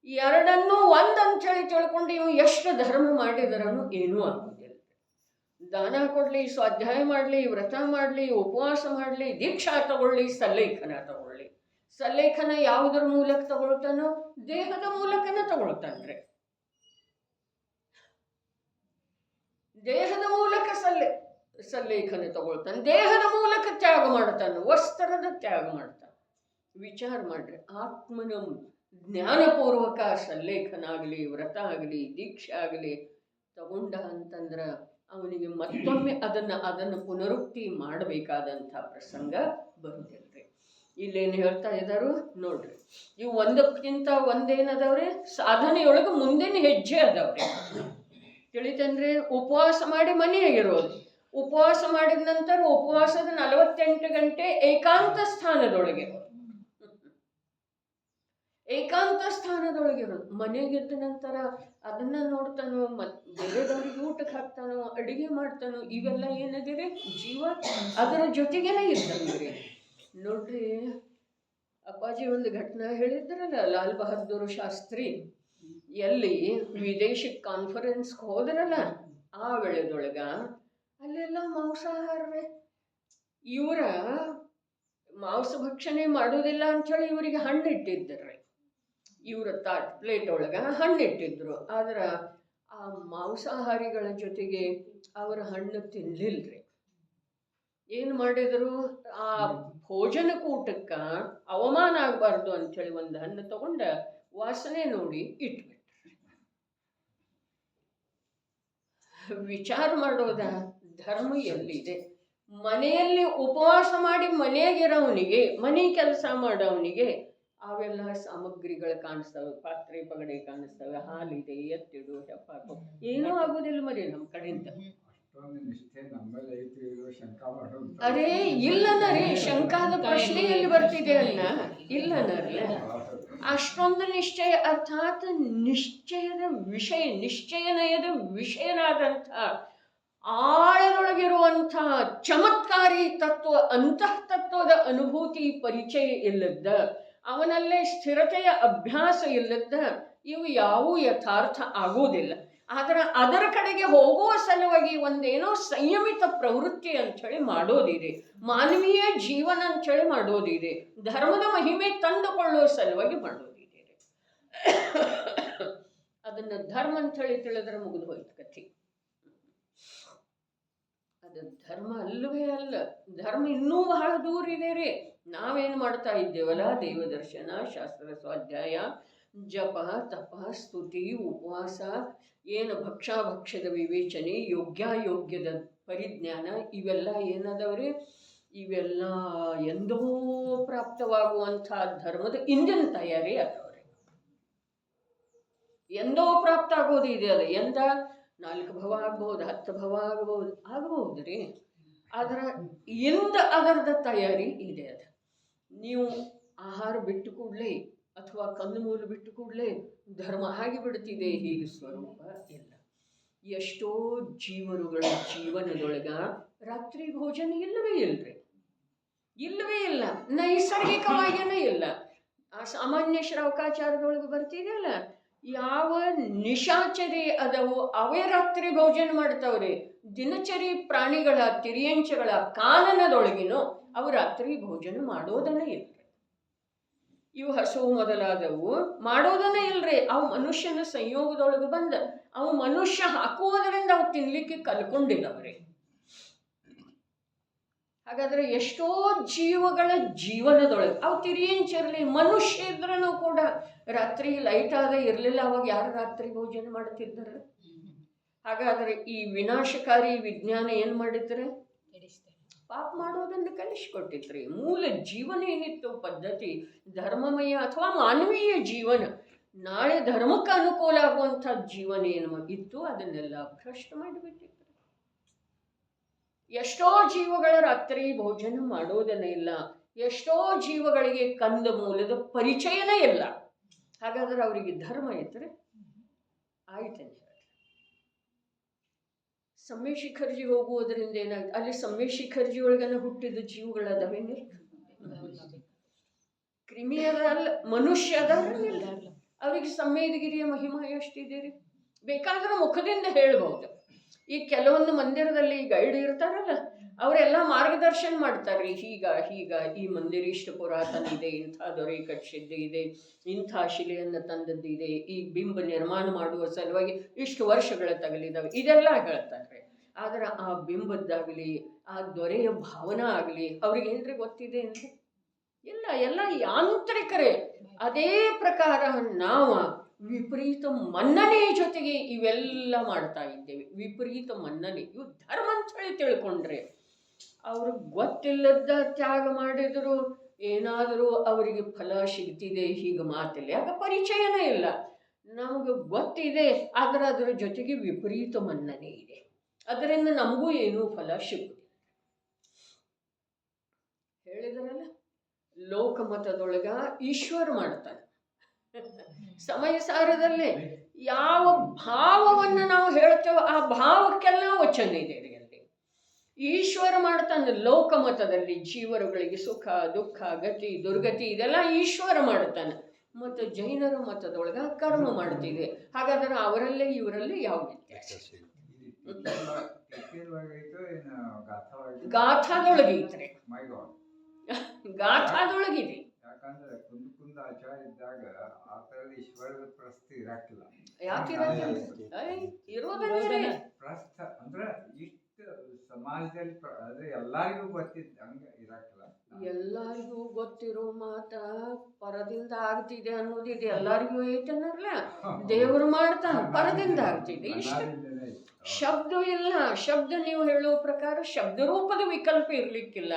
2 ಒಂದಂಥೇಳಿ ತಿಳ್ಕೊಂಡು ಇವು ಎಷ್ಟು ಧರ್ಮ ಮಾಡಿದರನು ಏನೂ ಆಗುವುದಿಲ್ಲ. ದಾನ ಕೊಡಲಿ, ಸ್ವಾಧ್ಯಾಯ ಮಾಡಲಿ, ವ್ರತ ಮಾಡಲಿ, ಉಪವಾಸ ಮಾಡಲಿ, ದೀಕ್ಷಾ ತಗೊಳ್ಳಿ, ಸಲ್ಲೇಖನ ತಗೊಳ್ಳಿ. ಸಲ್ಲೇಖನ ಯಾವುದರ ಮೂಲಕ ತಗೊಳ್ತಾನೋ? ದೇಹದ ಮೂಲಕನ ತಗೊಳ್ತಾನ್ರಿ. ದೇಹದ ಮೂಲಕ ಸಲ್ಲೇಖನ ತಗೊಳ್ತಾನೆ, ದೇಹದ ಮೂಲಕ ತ್ಯಾಗ ಮಾಡ್ತಾನೆ, ವಸ್ತ್ರದ ತ್ಯಾಗ ಮಾಡ್ತಾನೆ. ವಿಚಾರ ಮಾಡ್ರಿ. ಆತ್ಮನ ಜ್ಞಾನಪೂರ್ವಕ ಸಲ್ಲೇಖನ ಆಗಲಿ, ವ್ರತ ಆಗಲಿ, ದೀಕ್ಷೆ ಆಗಲಿ ತಗೊಂಡ ಅಂತಂದ್ರೆ ಅವನಿಗೆ ಮತ್ತೊಮ್ಮೆ ಅದನ್ನು ಪುನರುಕ್ತಿ ಮಾಡಬೇಕಾದಂಥ ಪ್ರಸಂಗ ಬರುವುದಿಲ್ರಿ. ಇಲ್ಲೇನು ಹೇಳ್ತಾ ಇದ್ದಾರು ನೋಡ್ರಿ. ಇವು ಒಂದಕ್ಕಿಂತ ಒಂದೇನದವ್ರಿ, ಸಾಧನೆಯೊಳಗೆ ಮುಂದಿನ ಹೆಜ್ಜೆ ಅದಾವ್ರಿ. ತಿಳಿತಂದ್ರೆ ಉಪವಾಸ ಮಾಡಿ ಮನೆಯಾಗಿರೋದು, ಉಪವಾಸ ಮಾಡಿದ ನಂತರ ಉಪವಾಸದ 48 ಗಂಟೆ ಏಕಾಂತ ಸ್ಥಾನದೊಳಗಿರೋದು, ಏಕಾಂತ ಸ್ಥಾನದೊಳಗಿರೋದು. ಮನೆಗೆದ್ದ ನಂತರ ಅದನ್ನ ನೋಡ್ತಾನೋ, ಬೇರೆದವ್ರಿಗೆ ಊಟಕ್ಕೆ ಹಾಕ್ತಾನೋ, ಅಡಿಗೆ ಮಾಡ್ತಾನೋ, ಇವೆಲ್ಲ ಏನದಿರಿ ಜೀವ ಅದರ ಜೊತೆಗೇನೆ ಇದ್ದಂಗ್ರಿ. ನೋಡ್ರಿ, ಅಪ್ಪಾಜಿ ಒಂದು ಘಟನೆ ಹೇಳಿದ್ರಲ್ಲ, ಲಾಲ್ ಬಹದ್ದೂರ್ ಶಾಸ್ತ್ರಿ ಎಲ್ಲಿ ವಿದೇಶಕ್ಕೆ ಕಾನ್ಫರೆನ್ಸ್ಗೆ ಹೋದ್ರಲ್ಲ, ಆ ವೇಳೆದೊಳಗ ಅಲ್ಲೆಲ್ಲ ಮಾಂಸಾಹಾರವೇ. ಇವರ ಮಾಂಸ ಭಕ್ಷಣೆ ಮಾಡೋದಿಲ್ಲ ಅಂಥೇಳಿ ಇವರಿಗೆ ಹಣ್ಣು ಇಟ್ಟಿದ್ರಿ. ಇವರ ಪ್ಲೇಟ್ ಒಳಗ ಹಣ್ಣು ಇಟ್ಟಿದ್ರು. ಆದ್ರೆ ಆ ಮಾಂಸಾಹಾರಿಗಳ ಜೊತೆಗೆ ಅವರ ಹಣ್ಣು ತಿನ್ಲಿಲ್ರಿ. ಏನು ಮಾಡಿದ್ರು, ಆ ಭೋಜನ ಕೂಟಕ್ಕೆ ಅವಮಾನ ಆಗಬಾರ್ದು ಅಂಥೇಳಿ ಒಂದು ಹಣ್ಣು ತಗೊಂಡ ವಾಸನೆ ನೋಡಿ ಇಟ್ಬಿಟ್ರು. ವಿಚಾರ ಮಾಡೋದ ಧರ್ಮ ಎಲ್ಲಿದೆ? ಮನೆಯಲ್ಲಿ ಉಪವಾಸ ಮಾಡಿ ಮನೆಯಾಗಿರೋವನಿಗೆ, ಮನೆ ಕೆಲಸ ಮಾಡೋವನಿಗೆ ಅವೆಲ್ಲ ಸಾಮಗ್ರಿಗಳು ಕಾಣಿಸ್ತವೆ, ಪಾತ್ರೆ ಪಗಡೆ ಕಾಣಿಸ್ತವೆ, ಹಾಲಿದೆ, ಎತ್ತಿಡು, ಹೆಪ್ಪಾಕು, ಏನೂ ಆಗೋದಿಲ್ಲ ಮರಿ ನಮ್ಮ ಕಡೆಯಿಂದ. ಅರೇ ಇಲ್ಲನರಿ, ಶಂಕಾದ ಪ್ರಶ್ನೆಯಲ್ಲಿ ಬರ್ತಿದೆ ಅನ್ನ ಇಲ್ಲನರಿ. ಅಷ್ಟೊಂದು ನಿಶ್ಚಯ, ಅರ್ಥಾತ್ ನಿಶ್ಚಯದ ವಿಷಯ, ನಿಶ್ಚಯನಯದ ವಿಷಯನಾದಂಥ ಆಳದೊಳಗಿರುವಂಥ ಚಮತ್ಕಾರಿ ತತ್ವ, ಅಂತಃ ತತ್ವದ ಅನುಭೂತಿ ಪರಿಚಯ ಇಲ್ಲದ್ದ, ಅವನಲ್ಲೇ ಸ್ಥಿರತೆಯ ಅಭ್ಯಾಸ ಇಲ್ಲದ್ದ ಇವು ಯಾವೂ ಯಥಾರ್ಥ ಆಗೋದಿಲ್ಲ. ಆದರೆ ಅದರ ಕಡೆಗೆ ಹೋಗುವ ಸಲುವಾಗಿ ಒಂದೇನೋ ಸಂಯಮಿತ ಪ್ರವೃತ್ತಿ ಅಂಥೇಳಿ ಮಾಡೋದಿದೆ, ಮಾನವೀಯ ಜೀವನ ಅಂಥೇಳಿ ಮಾಡೋದಿದೆ, ಧರ್ಮದ ಮಹಿಮೆ ತಂದುಕೊಳ್ಳುವ ಸಲುವಾಗಿ ಮಾಡೋದಿದೆ. ಅದನ್ನು ಧರ್ಮ ಅಂಥೇಳಿ ತಿಳಿದ್ರೆ ಮುಗಿದು ಹೋಯ್ತು ಕಥೆ. ಅದು ಧರ್ಮ ಅಲ್ಲವೇ ಅಲ್ಲ. ಧರ್ಮ ಇನ್ನೂ ಬಹಳ ದೂರ ಇದೆ ರೀ. ನಾವೇನು ಮಾಡ್ತಾ ಇದ್ದೇವಲ್ಲ, ದೇವದರ್ಶನ, ಶಾಸ್ತ್ರ ಸ್ವಾಧ್ಯಾಯ, ಜಪ, ತಪ, ಸ್ತುತಿ, ಉಪವಾಸ, ಏನು ಭಕ್ಷಾಭಕ್ಷ್ಯದ ವಿವೇಚನೆ, ಯೋಗ್ಯಾಯೋಗ್ಯದ ಪರಿಜ್ಞಾನ, ಇವೆಲ್ಲ ಏನದವ್ರಿ, ಇವೆಲ್ಲ ಎಂದೋ ಪ್ರಾಪ್ತವಾಗುವಂಥ ಧರ್ಮದ ಇಂದಿನ ತಯಾರಿ ಅದವ್ರಿ. ಎಂದೋ ಪ್ರಾಪ್ತ ಆಗೋದು ಇದೆ. ಅದು ಎಂದ 4 ಭವ ಆಗ್ಬಹುದು, 10 ಭವ ಆಗಬಹುದು ರೀ. ಆದ್ರೆ ಎಂದ ಅದರದ ತಯಾರಿ ಇದೆ. ಅದು ನೀವು ಆಹಾರ ಬಿಟ್ಟು ಕೂಡಲೇ ಅಥವಾ ಕಂದುಮೂಲು ಬಿಟ್ಟು ಕೂಡಲೇ ಧರ್ಮ ಹಾಗೆ ಬಿಡ್ತಿದೆ, ಹೀಗೆ ಸ್ವರೂಪ ಇಲ್ಲ. ಎಷ್ಟೋ ಜೀವರುಗಳ ಜೀವನದೊಳಗ ರಾತ್ರಿ ಭೋಜನ ಇಲ್ಲವೇ ಇಲ್ರಿ, ಇಲ್ಲವೇ ಇಲ್ಲ, ನೈಸರ್ಗಿಕವಾಗಿಯೇ ಇಲ್ಲ. ಆ ಸಾಮಾನ್ಯ ಶ್ರವಕಾಚಾರದೊಳಗೆ ಬರ್ತಿದೆಯಲ್ಲ, ಯಾವ ನಿಶಾಚರಿ ಅದವು ಅವೇ ರಾತ್ರಿ ಭೋಜನ ಮಾಡ್ತಾವ್ರಿ. ದಿನಚರಿ ಪ್ರಾಣಿಗಳ, ತಿರಿಯಂಚಗಳ ಕಾನನದೊಳಗಿನೋ ಅವು ರಾತ್ರಿ ಭೋಜನ ಮಾಡೋದನ್ನೇ ಇಲ್ರಿ. ಇವು ಹಸು ಮೊದಲಾದವು ಮಾಡೋದನ್ನೇ ಇಲ್ರಿ. ಅವು ಮನುಷ್ಯನ ಸಂಯೋಗದೊಳಗೆ ಬಂದ, ಅವು ಮನುಷ್ಯ ಹಾಕುವುದರಿಂದ ಅವು ತಿನ್ಲಿಕ್ಕೆ ಕಲ್ಕೊಂಡಿಲ್ಲವ್ರಿ. ಹಾಗಾದ್ರೆ ಎಷ್ಟೋ ಜೀವಗಳ ಜೀವನದೊಳಗೆ ಅವು ತಿರಿಯಂಚಿರಲಿ, ಮನುಷ್ಯ ಇದ್ರೂ ಕೂಡ ರಾತ್ರಿ ಲೈಟ್ ಆದ ಇರಲಿಲ್ಲ, ಅವಾಗ ಯಾರು ರಾತ್ರಿ ಭೋಜನ ಮಾಡ್ತಿದ್ದಾರೆ? ಹಾಗಾದ್ರೆ ಈ ವಿನಾಶಕಾರಿ ವಿಜ್ಞಾನ ಏನು ಮಾಡಿದ್ರೆ ಪಾಪ ಮಾಡೋದನ್ನು ಕಲಿಸಿಕೊಟ್ಟಿದ್ರಿ. ಮೂಲ ಜೀವನ ಏನಿತ್ತು ಪದ್ಧತಿ, ಧರ್ಮಮಯ ಅಥವಾ ಮಾನವೀಯ ಜೀವನ, ನಾಳೆ ಧರ್ಮಕ್ಕೆ ಅನುಕೂಲ ಆಗುವಂಥ ಜೀವನ ಏನು ಇತ್ತು ಅದನ್ನೆಲ್ಲ ಭ್ರಷ್ಟ ಮಾಡಿಬಿಟ್ಟಿದ್ರು. ಎಷ್ಟೋ ಜೀವಗಳ ರಾತ್ರಿ ಭೋಜನ ಮಾಡೋದನ್ನೇ ಇಲ್ಲ, ಎಷ್ಟೋ ಜೀವಗಳಿಗೆ ಕಂದ ಮೂಲದ ಪರಿಚಯನೇ ಇಲ್ಲ. ಹಾಗಾದ್ರೆ ಅವರಿಗೆ ಧರ್ಮ ಇದ್ರೆ ಆಯ್ತಂತ ಹೇಳಿ ಸಮ್ಯ ಶಿಖರ್ಜಿ ಹೋಗುವುದರಿಂದ ಏನಾಗ್ತದೆ? ಅಲ್ಲಿ ಸಮ್ಯ ಶಿಖರ್ಜಿ ಒಳಗನ ಹುಟ್ಟಿದ ಜೀವಗಳದಾವೇನೆ, ಕ್ರಿಮಿ ಅದಲ್ಲ, ಮನುಷ್ಯ ಅದಲ್ಲ. ಅವ್ರಿಗೆ ಸಮ್ಮೇದಗಿರಿಯ ಮಹಿಮಾ ಎಷ್ಟಿದೆ ರೀ, ಬೇಕಾದ್ರೆ ಮುಖದಿಂದ ಹೇಳ್ಬಹುದು. ಈ ಕೆಲವೊಂದು ಮಂದಿರದಲ್ಲಿ ಗೈಡ್ ಇರ್ತಾರಲ್ಲ, ಅವರೆಲ್ಲ ಮಾರ್ಗದರ್ಶನ ಮಾಡ್ತಾರೆ. ಹೀಗ ಈ ಮಂದಿರ ಇಷ್ಟು ಪುರಾತನ ಇದೆ, ಇಂಥ ದೊರೆ ಕಟ್ಟಿಸಿದ್ದೆ ಇದೆ, ಇಂಥ ಶಿಲೆಯನ್ನು ತಂದದ್ದಿದೆ, ಈ ಬಿಂಬ ನಿರ್ಮಾಣ ಮಾಡುವ ಸಲುವಾಗಿ ಇಷ್ಟು ವರ್ಷಗಳ ತಗಲಿದಾವೆ, ಇದೆಲ್ಲ ಹೇಳ್ತಾರೆ. ಆದ್ರೆ ಆ ಬಿಂಬದ್ದಾಗಲಿ, ಆ ದೊರೆಯ ಭಾವನಾ ಆಗಲಿ ಅವ್ರಿಗೆ ಏನ್ರಿ ಗೊತ್ತಿದೆ ಅಂದರೆ ಇಲ್ಲ, ಎಲ್ಲ ಯಾಂತ್ರಿಕರೇ. ಅದೇ ಪ್ರಕಾರ ನಾವು ವಿಪರೀತ ಮನ್ನಣೆ ಜೊತೆಗೆ ಇವೆಲ್ಲ ಮಾಡ್ತಾ ಇದ್ದೇವೆ. ವಿಪರೀತ ಮನ್ನಣೆ, ಇವು ಧರ್ಮ ಅಂತ ಹೇಳಿ ತಿಳ್ಕೊಂಡ್ರೆ ಅವ್ರಿಗೆ ಗೊತ್ತಿಲ್ಲದ ತ್ಯಾಗ ಮಾಡಿದ್ರು ಏನಾದರೂ ಅವರಿಗೆ ಫಲ ಸಿಗ್ತಿದೆ ಹೀಗೆ ಮಾತಿಲ್ಲ. ಯಾಕೆ ಪರಿಚಯನೇ ಇಲ್ಲ, ನಮಗೆ ಗೊತ್ತಿದೆ, ಆದರೆ ಅದರ ಜೊತೆಗೆ ವಿಪರೀತ ಮನ್ನಣೆ ಇದೆ, ಅದರಿಂದ ನಮಗೂ ಏನೂ ಫಲ ಸಿಗುದಿಲ್ಲ. ಹೇಳಿದರಲ್ಲ, ಲೋಕಮತದೊಳಗ ಈಶ್ವರ ಮಾಡ್ತಾನೆ. ಸಮಯ ಸಾರದಲ್ಲಿ ಯಾವ ಭಾವವನ್ನು ನಾವು ಹೇಳ್ತೇವೋ ಆ ಭಾವಕ್ಕೆಲ್ಲ ವಚನ ಇದೆ ಅಲ್ಲಿ. ಈಶ್ವರ ಮಾಡ್ತಾನೆ ಲೋಕಮತದಲ್ಲಿ. ಜೀವರುಗಳಿಗೆ ಸುಖ ದುಃಖ ಗತಿ ದುರ್ಗತಿ ಇದೆಲ್ಲ ಈಶ್ವರ ಮಾಡ್ತಾನೆ. ಮತ್ತು ಜೈನರ ಮತದೊಳಗ ಕರ್ಮ ಮಾಡ್ತಿದೆ. ಹಾಗಾದ್ರೆ ಅವರಲ್ಲೇ ಇವರಲ್ಲೇ ಯಾವ ವ್ಯತ್ಯಾಸ? ಗಾಥಾದೊಳಗೈತ್ರಿ, ಗಾಥಾದೊಳಗಿದೆ. ಯಾಕಂದ್ರೆ ಕುಂದ ಆಚಾರ ಇದ್ದಾಗ ಆ ತರದ ಈಶ್ವರದ ಪ್ರಸ್ತಿ ಇರಾಕಿಲ್ಲ. ಇರೋದೇ ಪ್ರಸ್ಥ ಅಂದ್ರೆ ಇಷ್ಟು ಸಮಾಜದಲ್ಲಿ ಅಂದ್ರೆ ಎಲ್ಲಾರಿಗೂ ಗೊತ್ತಿದ್ದ ಹಂಗ ಇರಾಕಿಲ್ಲ. ಎಲ್ಲಾರಿಗೂ ಗೊತ್ತಿರೋ ಮಾತ ಪರದಿಂದ ಆಗ್ತಿದೆ ಅನ್ನೋದಿದೆ. ಎಲ್ಲಾರಿಗೂ ಐತನ್ನಲ್ಲ, ದೇವರು ಮಾಡ್ತಾನ ಪರದಿಂದ ಆಗ್ತಿದೆ. ಇಷ್ಟ ಶಬ್ದ ಇಲ್ಲ. ಶಬ್ದ ನೀವು ಹೇಳೋ ಪ್ರಕಾರ ಶಬ್ದ ರೂಪದ ವಿಕಲ್ಪ ಇರ್ಲಿಕ್ಕಿಲ್ಲ.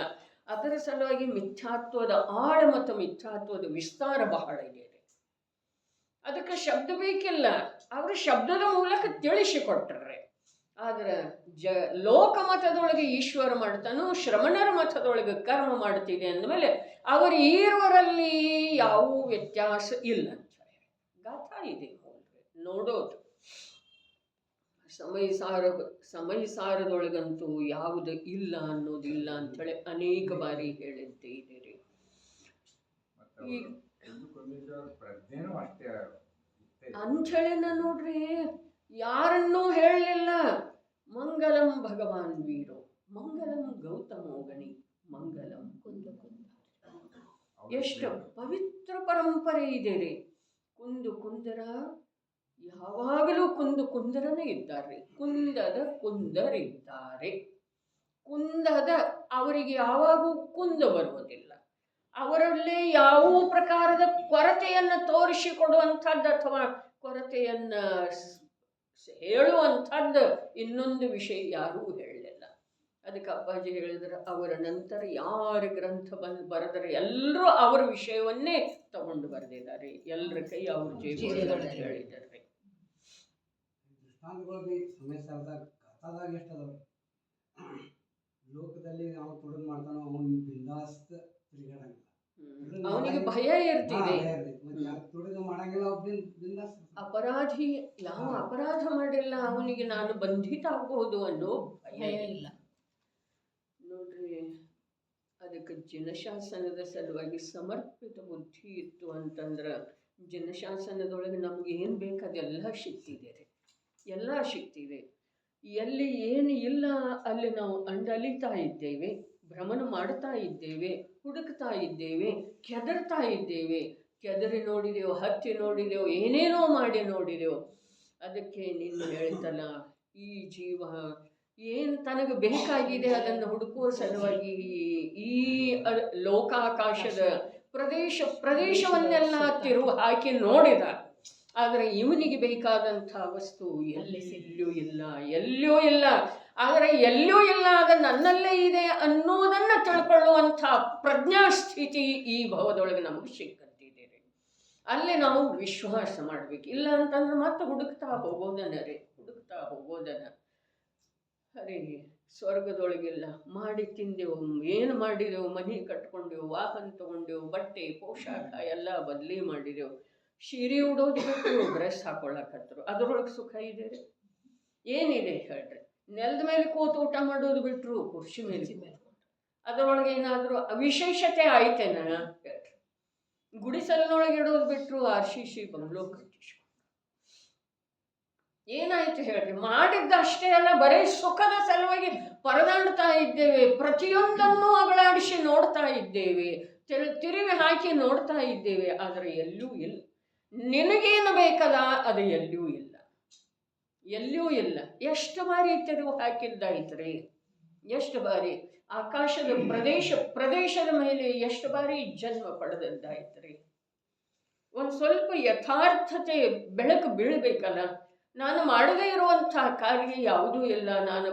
ಅದರ ಸಲುವಾಗಿ ಮಿಥ್ಯಾತ್ವದ ಆಳ ಮತ್ತು ಮಿಥ್ಯಾತ್ವದ ವಿಸ್ತಾರ ಬಹಳ ಇದೆ. ಅದಕ್ಕೆ ಶಬ್ದ ಬೇಕಿಲ್ಲ, ಅವರು ಶಬ್ದದ ಮೂಲಕ ತಿಳಿಸಿಕೊಟ್ರೆ. ಆದ್ರೆ ಲೋಕಮತದೊಳಗೆ ಈಶ್ವರ ಮಾಡ್ತಾನೋ, ಶ್ರಮಣರ ಮತದೊಳಗೆ ಕರ್ಮ ಮಾಡ್ತಿದೆ ಅಂದಮೇಲೆ ಅವರು ಈರುವರಲ್ಲಿ ಯಾವ ವ್ಯತ್ಯಾಸ ಇಲ್ಲ ಅಂತ ಗಾಥಾ ಇದೆ ನೋಡೋದು. ಸಮಯ ಸಾರದೊಳಗಂತೂ ಯಾವುದು ಇಲ್ಲ ಅನ್ನೋದಿಲ್ಲ ಅಂಥೇಳಿ ಅನೇಕ ಬಾರಿ ಹೇಳಿದ್ದೇ ಇದೆ. ಅಂಥೇಳಿನ ನೋಡ್ರಿ, ಯಾರನ್ನೂ ಹೇಳಲಿಲ್ಲ. ಮಂಗಲಂ ಭಗವಾನ್ ವೀರೋ, ಮಂಗಲಂ ಗೌತಮೋ ಗಣಿ, ಮಂಗಲಂ ಕುಂದ ಕುಂದ. ಎಷ್ಟು ಪವಿತ್ರ ಪರಂಪರೆ ಇದೆ ರೀ. ಕುಂದರ ಯಾವಾಗಲೂ ಕುಂದರನೇ ಇದ್ದಾರೆ. ಕುಂದದ ಕುಂದರಿದ್ದಾರೆ. ಕುಂದದ ಅವರಿಗೆ ಯಾವಾಗೂ ಕುಂದ ಬರುವುದಿಲ್ಲ. ಅವರಲ್ಲಿ ಯಾವ ಪ್ರಕಾರದ ಕೊರತೆಯನ್ನು ತೋರಿಸಿಕೊಡುವಂಥದ್ದು ಅಥವಾ ಕೊರತೆಯನ್ನು ಹೇಳುವಂಥದ್ದು ಇನ್ನೊಂದು ವಿಷಯ ಯಾರೂ ಹೇಳಲಿಲ್ಲ. ಅದಕ್ಕೆ ಅಪ್ಪಾಜಿ ಹೇಳಿದ್ರೆ, ಅವರ ನಂತರ ಯಾರು ಗ್ರಂಥ ಬರೆದರೆ ಎಲ್ಲರೂ ಅವರ ವಿಷಯವನ್ನೇ ತಗೊಂಡು ಬರೆದಿದ್ದಾರೆ. ಎಲ್ಲರ ಕೈ ಅವ್ರ ಜೇಬುಗಳಲ್ಲಿ ಹೇಳಿದ್ದಾರೆ. ಲೋಕದಲ್ಲಿ ನಾವು ತೊಡಗು ಮಾಡ್ತಾನೋ ಅವನು ಬಿಂದಾಸ್ತ ತಿರುಗಾಡಂಗಿಲ್ಲ. ಅವನಿಗೆ ಭಯ ಇರ್ತಿದೆ. ತೊಡಗು ಮಾಡಂಗಿಲ್ಲ, ಅಪರಾಧಿ ಯಾವ ಅಪರಾಧ ಮಾಡಿಲ್ಲ ಅವನಿಗೆ ನಾನು ಬಂಧಿತ ಆಗಬಹುದು ಅನ್ನೋ ಭಯ ಇಲ್ಲ ನೋಡ್ರಿ. ಅದಕ್ಕೆ ಜನಶಾಸನದ ಸಲುವಾಗಿ ಸಮರ್ಪಿತ ಬುದ್ಧಿ ಇತ್ತು ಅಂತಂದ್ರೆ ಜನಶಾಸನದೊಳಗೆ ನಮ್ಗೆ ಏನು ಬೇಕು ಅದೆಲ್ಲ ಸಿಗ್ತಿದೆ ರೀ, ಎಲ್ಲ ಸಿಗ್ತಿದೆ. ಎಲ್ಲಿ ಏನು ಇಲ್ಲ ಅಲ್ಲಿ ನಾವು ಅಲಿತಾ ಇದ್ದೇವೆ, ಭ್ರಮಣ ಮಾಡ್ತಾ ಇದ್ದೇವೆ, ಹುಡುಕ್ತಾ ಇದ್ದೇವೆ, ಕೆದರ್ತಾ ಇದ್ದೇವೆ. ಕೆದರಿ ನೋಡಿದೆವು, ಹತ್ತಿ ನೋಡಿದೆವು, ಏನೇನೋ ಮಾಡಿ ನೋಡಿದೆವು. ಅದಕ್ಕೆ ನೀನು ಹೇಳ್ತಲ್ಲ, ಈ ಜೀವ ಏನು ತನಗೆ ಬೇಕಾಗಿದೆ ಅದನ್ನು ಹುಡುಕುವ ಸಲುವಾಗಿ ಈ ಲೋಕಾಕಾಶದ ಪ್ರದೇಶವನ್ನೆಲ್ಲ ತಿರುವು ಹಾಕಿ ನೋಡಿದ. ಆದರೆ ಇವನಿಗೆ ಬೇಕಾದಂಥ ವಸ್ತು ಎಲ್ಲೂ ಇಲ್ಲ. ಆದರೆ ಎಲ್ಲೂ ಇಲ್ಲ, ಅದು ನನ್ನಲ್ಲೇ ಇದೆ ಅನ್ನೋದನ್ನು ತಿಳ್ಕೊಳ್ಳುವಂಥ ಪ್ರಜ್ಞಾಸ್ಥಿತಿ ಈ ಭವದೊಳಗೆ ನಮಗೆ ಸಿಕ್ಕಂತಿದೆ. ಅಲ್ಲಿ ನಾವು ವಿಶ್ವಾಸ ಮಾಡಬೇಕು. ಇಲ್ಲ ಅಂತಂದ್ರೆ ಮತ್ತೆ ಹುಡುಕ್ತಾ ಹೋಗೋದನ್ನ ಅರೆ ಸ್ವರ್ಗದೊಳಗಿಲ್ಲ. ಮಾಡಿ ತಿಂದೆವು, ಏನು ಮಾಡಿದೆವು, ಮನೆ ಕಟ್ಕೊಂಡೆವು, ವಾಹನ ತಗೊಂಡೆವು, ಬಟ್ಟೆ ಪೋಷಾಕ ಎಲ್ಲ ಬದಲಿ ಮಾಡಿದೆವು. ಸೀರೆ ಉಡೋದು ಬಿಟ್ಟು ಡ್ರೆಸ್ ಹಾಕೊಳ್ಳಕತ್ತರು, ಅದರೊಳಗೆ ಸುಖ ಇದೆ ರೀ? ಏನಿದೆ ಹೇಳ್ರಿ? ನೆಲದ ಮೇಲೆ ಕೂತು ಊಟ ಮಾಡೋದು ಬಿಟ್ಟರು ಕುರ್ಚಿ ಮೇಲೆ ಅದರೊಳಗೆ ಏನಾದರೂ ವಿಶೇಷತೆ ಆಯ್ತೇನ ಹೇಳ್ರಿ? ಗುಡಿಸಲಿನೊಳಗೆ ಇಡೋದು ಬಿಟ್ಟರು RCC ಬಂಗ್ಲೋ ಕಟ್ಟಿಸ್ಕೊಂಡು ಏನಾಯ್ತು ಹೇಳ್ರಿ? ಮಾಡಿದ್ದಷ್ಟೇ ಅಲ್ಲ, ಬರೀ ಸುಖದ ಸಲುವಾಗಿ ಪರದಾಡ್ತಾ ಇದ್ದೇವೆ. ಪ್ರತಿಯೊಂದನ್ನು ಅಗಳಾಡಿಸಿ ನೋಡ್ತಾ ಇದ್ದೇವೆ, ತಿರುವಿ ಹಾಕಿ ನೋಡ್ತಾ ಇದ್ದೇವೆ. ಆದರೆ ಎಲ್ಲೂ ಇಲ್ಲ. ನಿನಗೇನು ಬೇಕಲ್ಲ ಅದು ಎಲ್ಲೂ ಇಲ್ಲ. ಎಷ್ಟು ಬಾರಿ ತಿರುವು ಹಾಕಿದ್ದಾಯ್ತ್ರಿ? ಎಷ್ಟು ಬಾರಿ ಆಕಾಶದ ಪ್ರದೇಶದ ಮೇಲೆ ಎಷ್ಟು ಬಾರಿ ಜನ್ಮ ಪಡೆದದ್ದಾಯ್ತ್ರಿ. ಒಂದು ಸ್ವಲ್ಪ ಯಥಾರ್ಥತೆ ಬೆಳಕು ಬೀಳಬೇಕಲ್ಲ. ನಾನು ಮಾಡದೇ ಇರುವಂತಹ ಕಾರ್ಯ ಯಾವುದೂ ಇಲ್ಲ, ನಾನು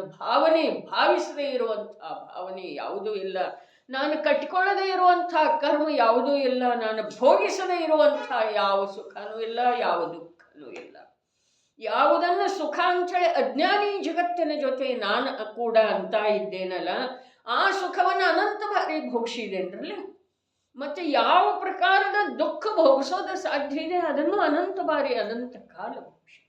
ಭಾವಿಸದೇ ಇರುವಂತಹ ಭಾವನೆ ಯಾವುದೂ ಇಲ್ಲ, ನಾನು ಕಟ್ಟಿಕೊಳ್ಳದೇ ಇರುವಂತಹ ಕರ್ಮ ಯಾವುದೂ ಇಲ್ಲ, ನಾನು ಭೋಗಿಸದೇ ಇರುವಂತಹ ಯಾವ ಸುಖನೂ ಇಲ್ಲ, ಯಾವ ದುಃಖನೂ ಇಲ್ಲ. ಯಾವುದನ್ನು ಸುಖ ಅಂಥೇಳಿ ಅಜ್ಞಾನಿ ಜಗತ್ತಿನ ಜೊತೆ ನಾನು ಕೂಡ ಅಂತ ಇದ್ದೇನಲ್ಲ, ಆ ಸುಖವನ್ನು ಅನಂತ ಬಾರಿ ಭೋಗಿಸಿದೇನ್ರಲ್ಲ. ಮತ್ತೆ ಯಾವ ಪ್ರಕಾರದ ದುಃಖ ಭೋಗಿಸೋದು ಸಾಧ್ಯ ಇದೆ ಅದನ್ನು ಅನಂತ ಬಾರಿ ಅನಂತ ಕಾಲ ಭೋಗಿಸಿ.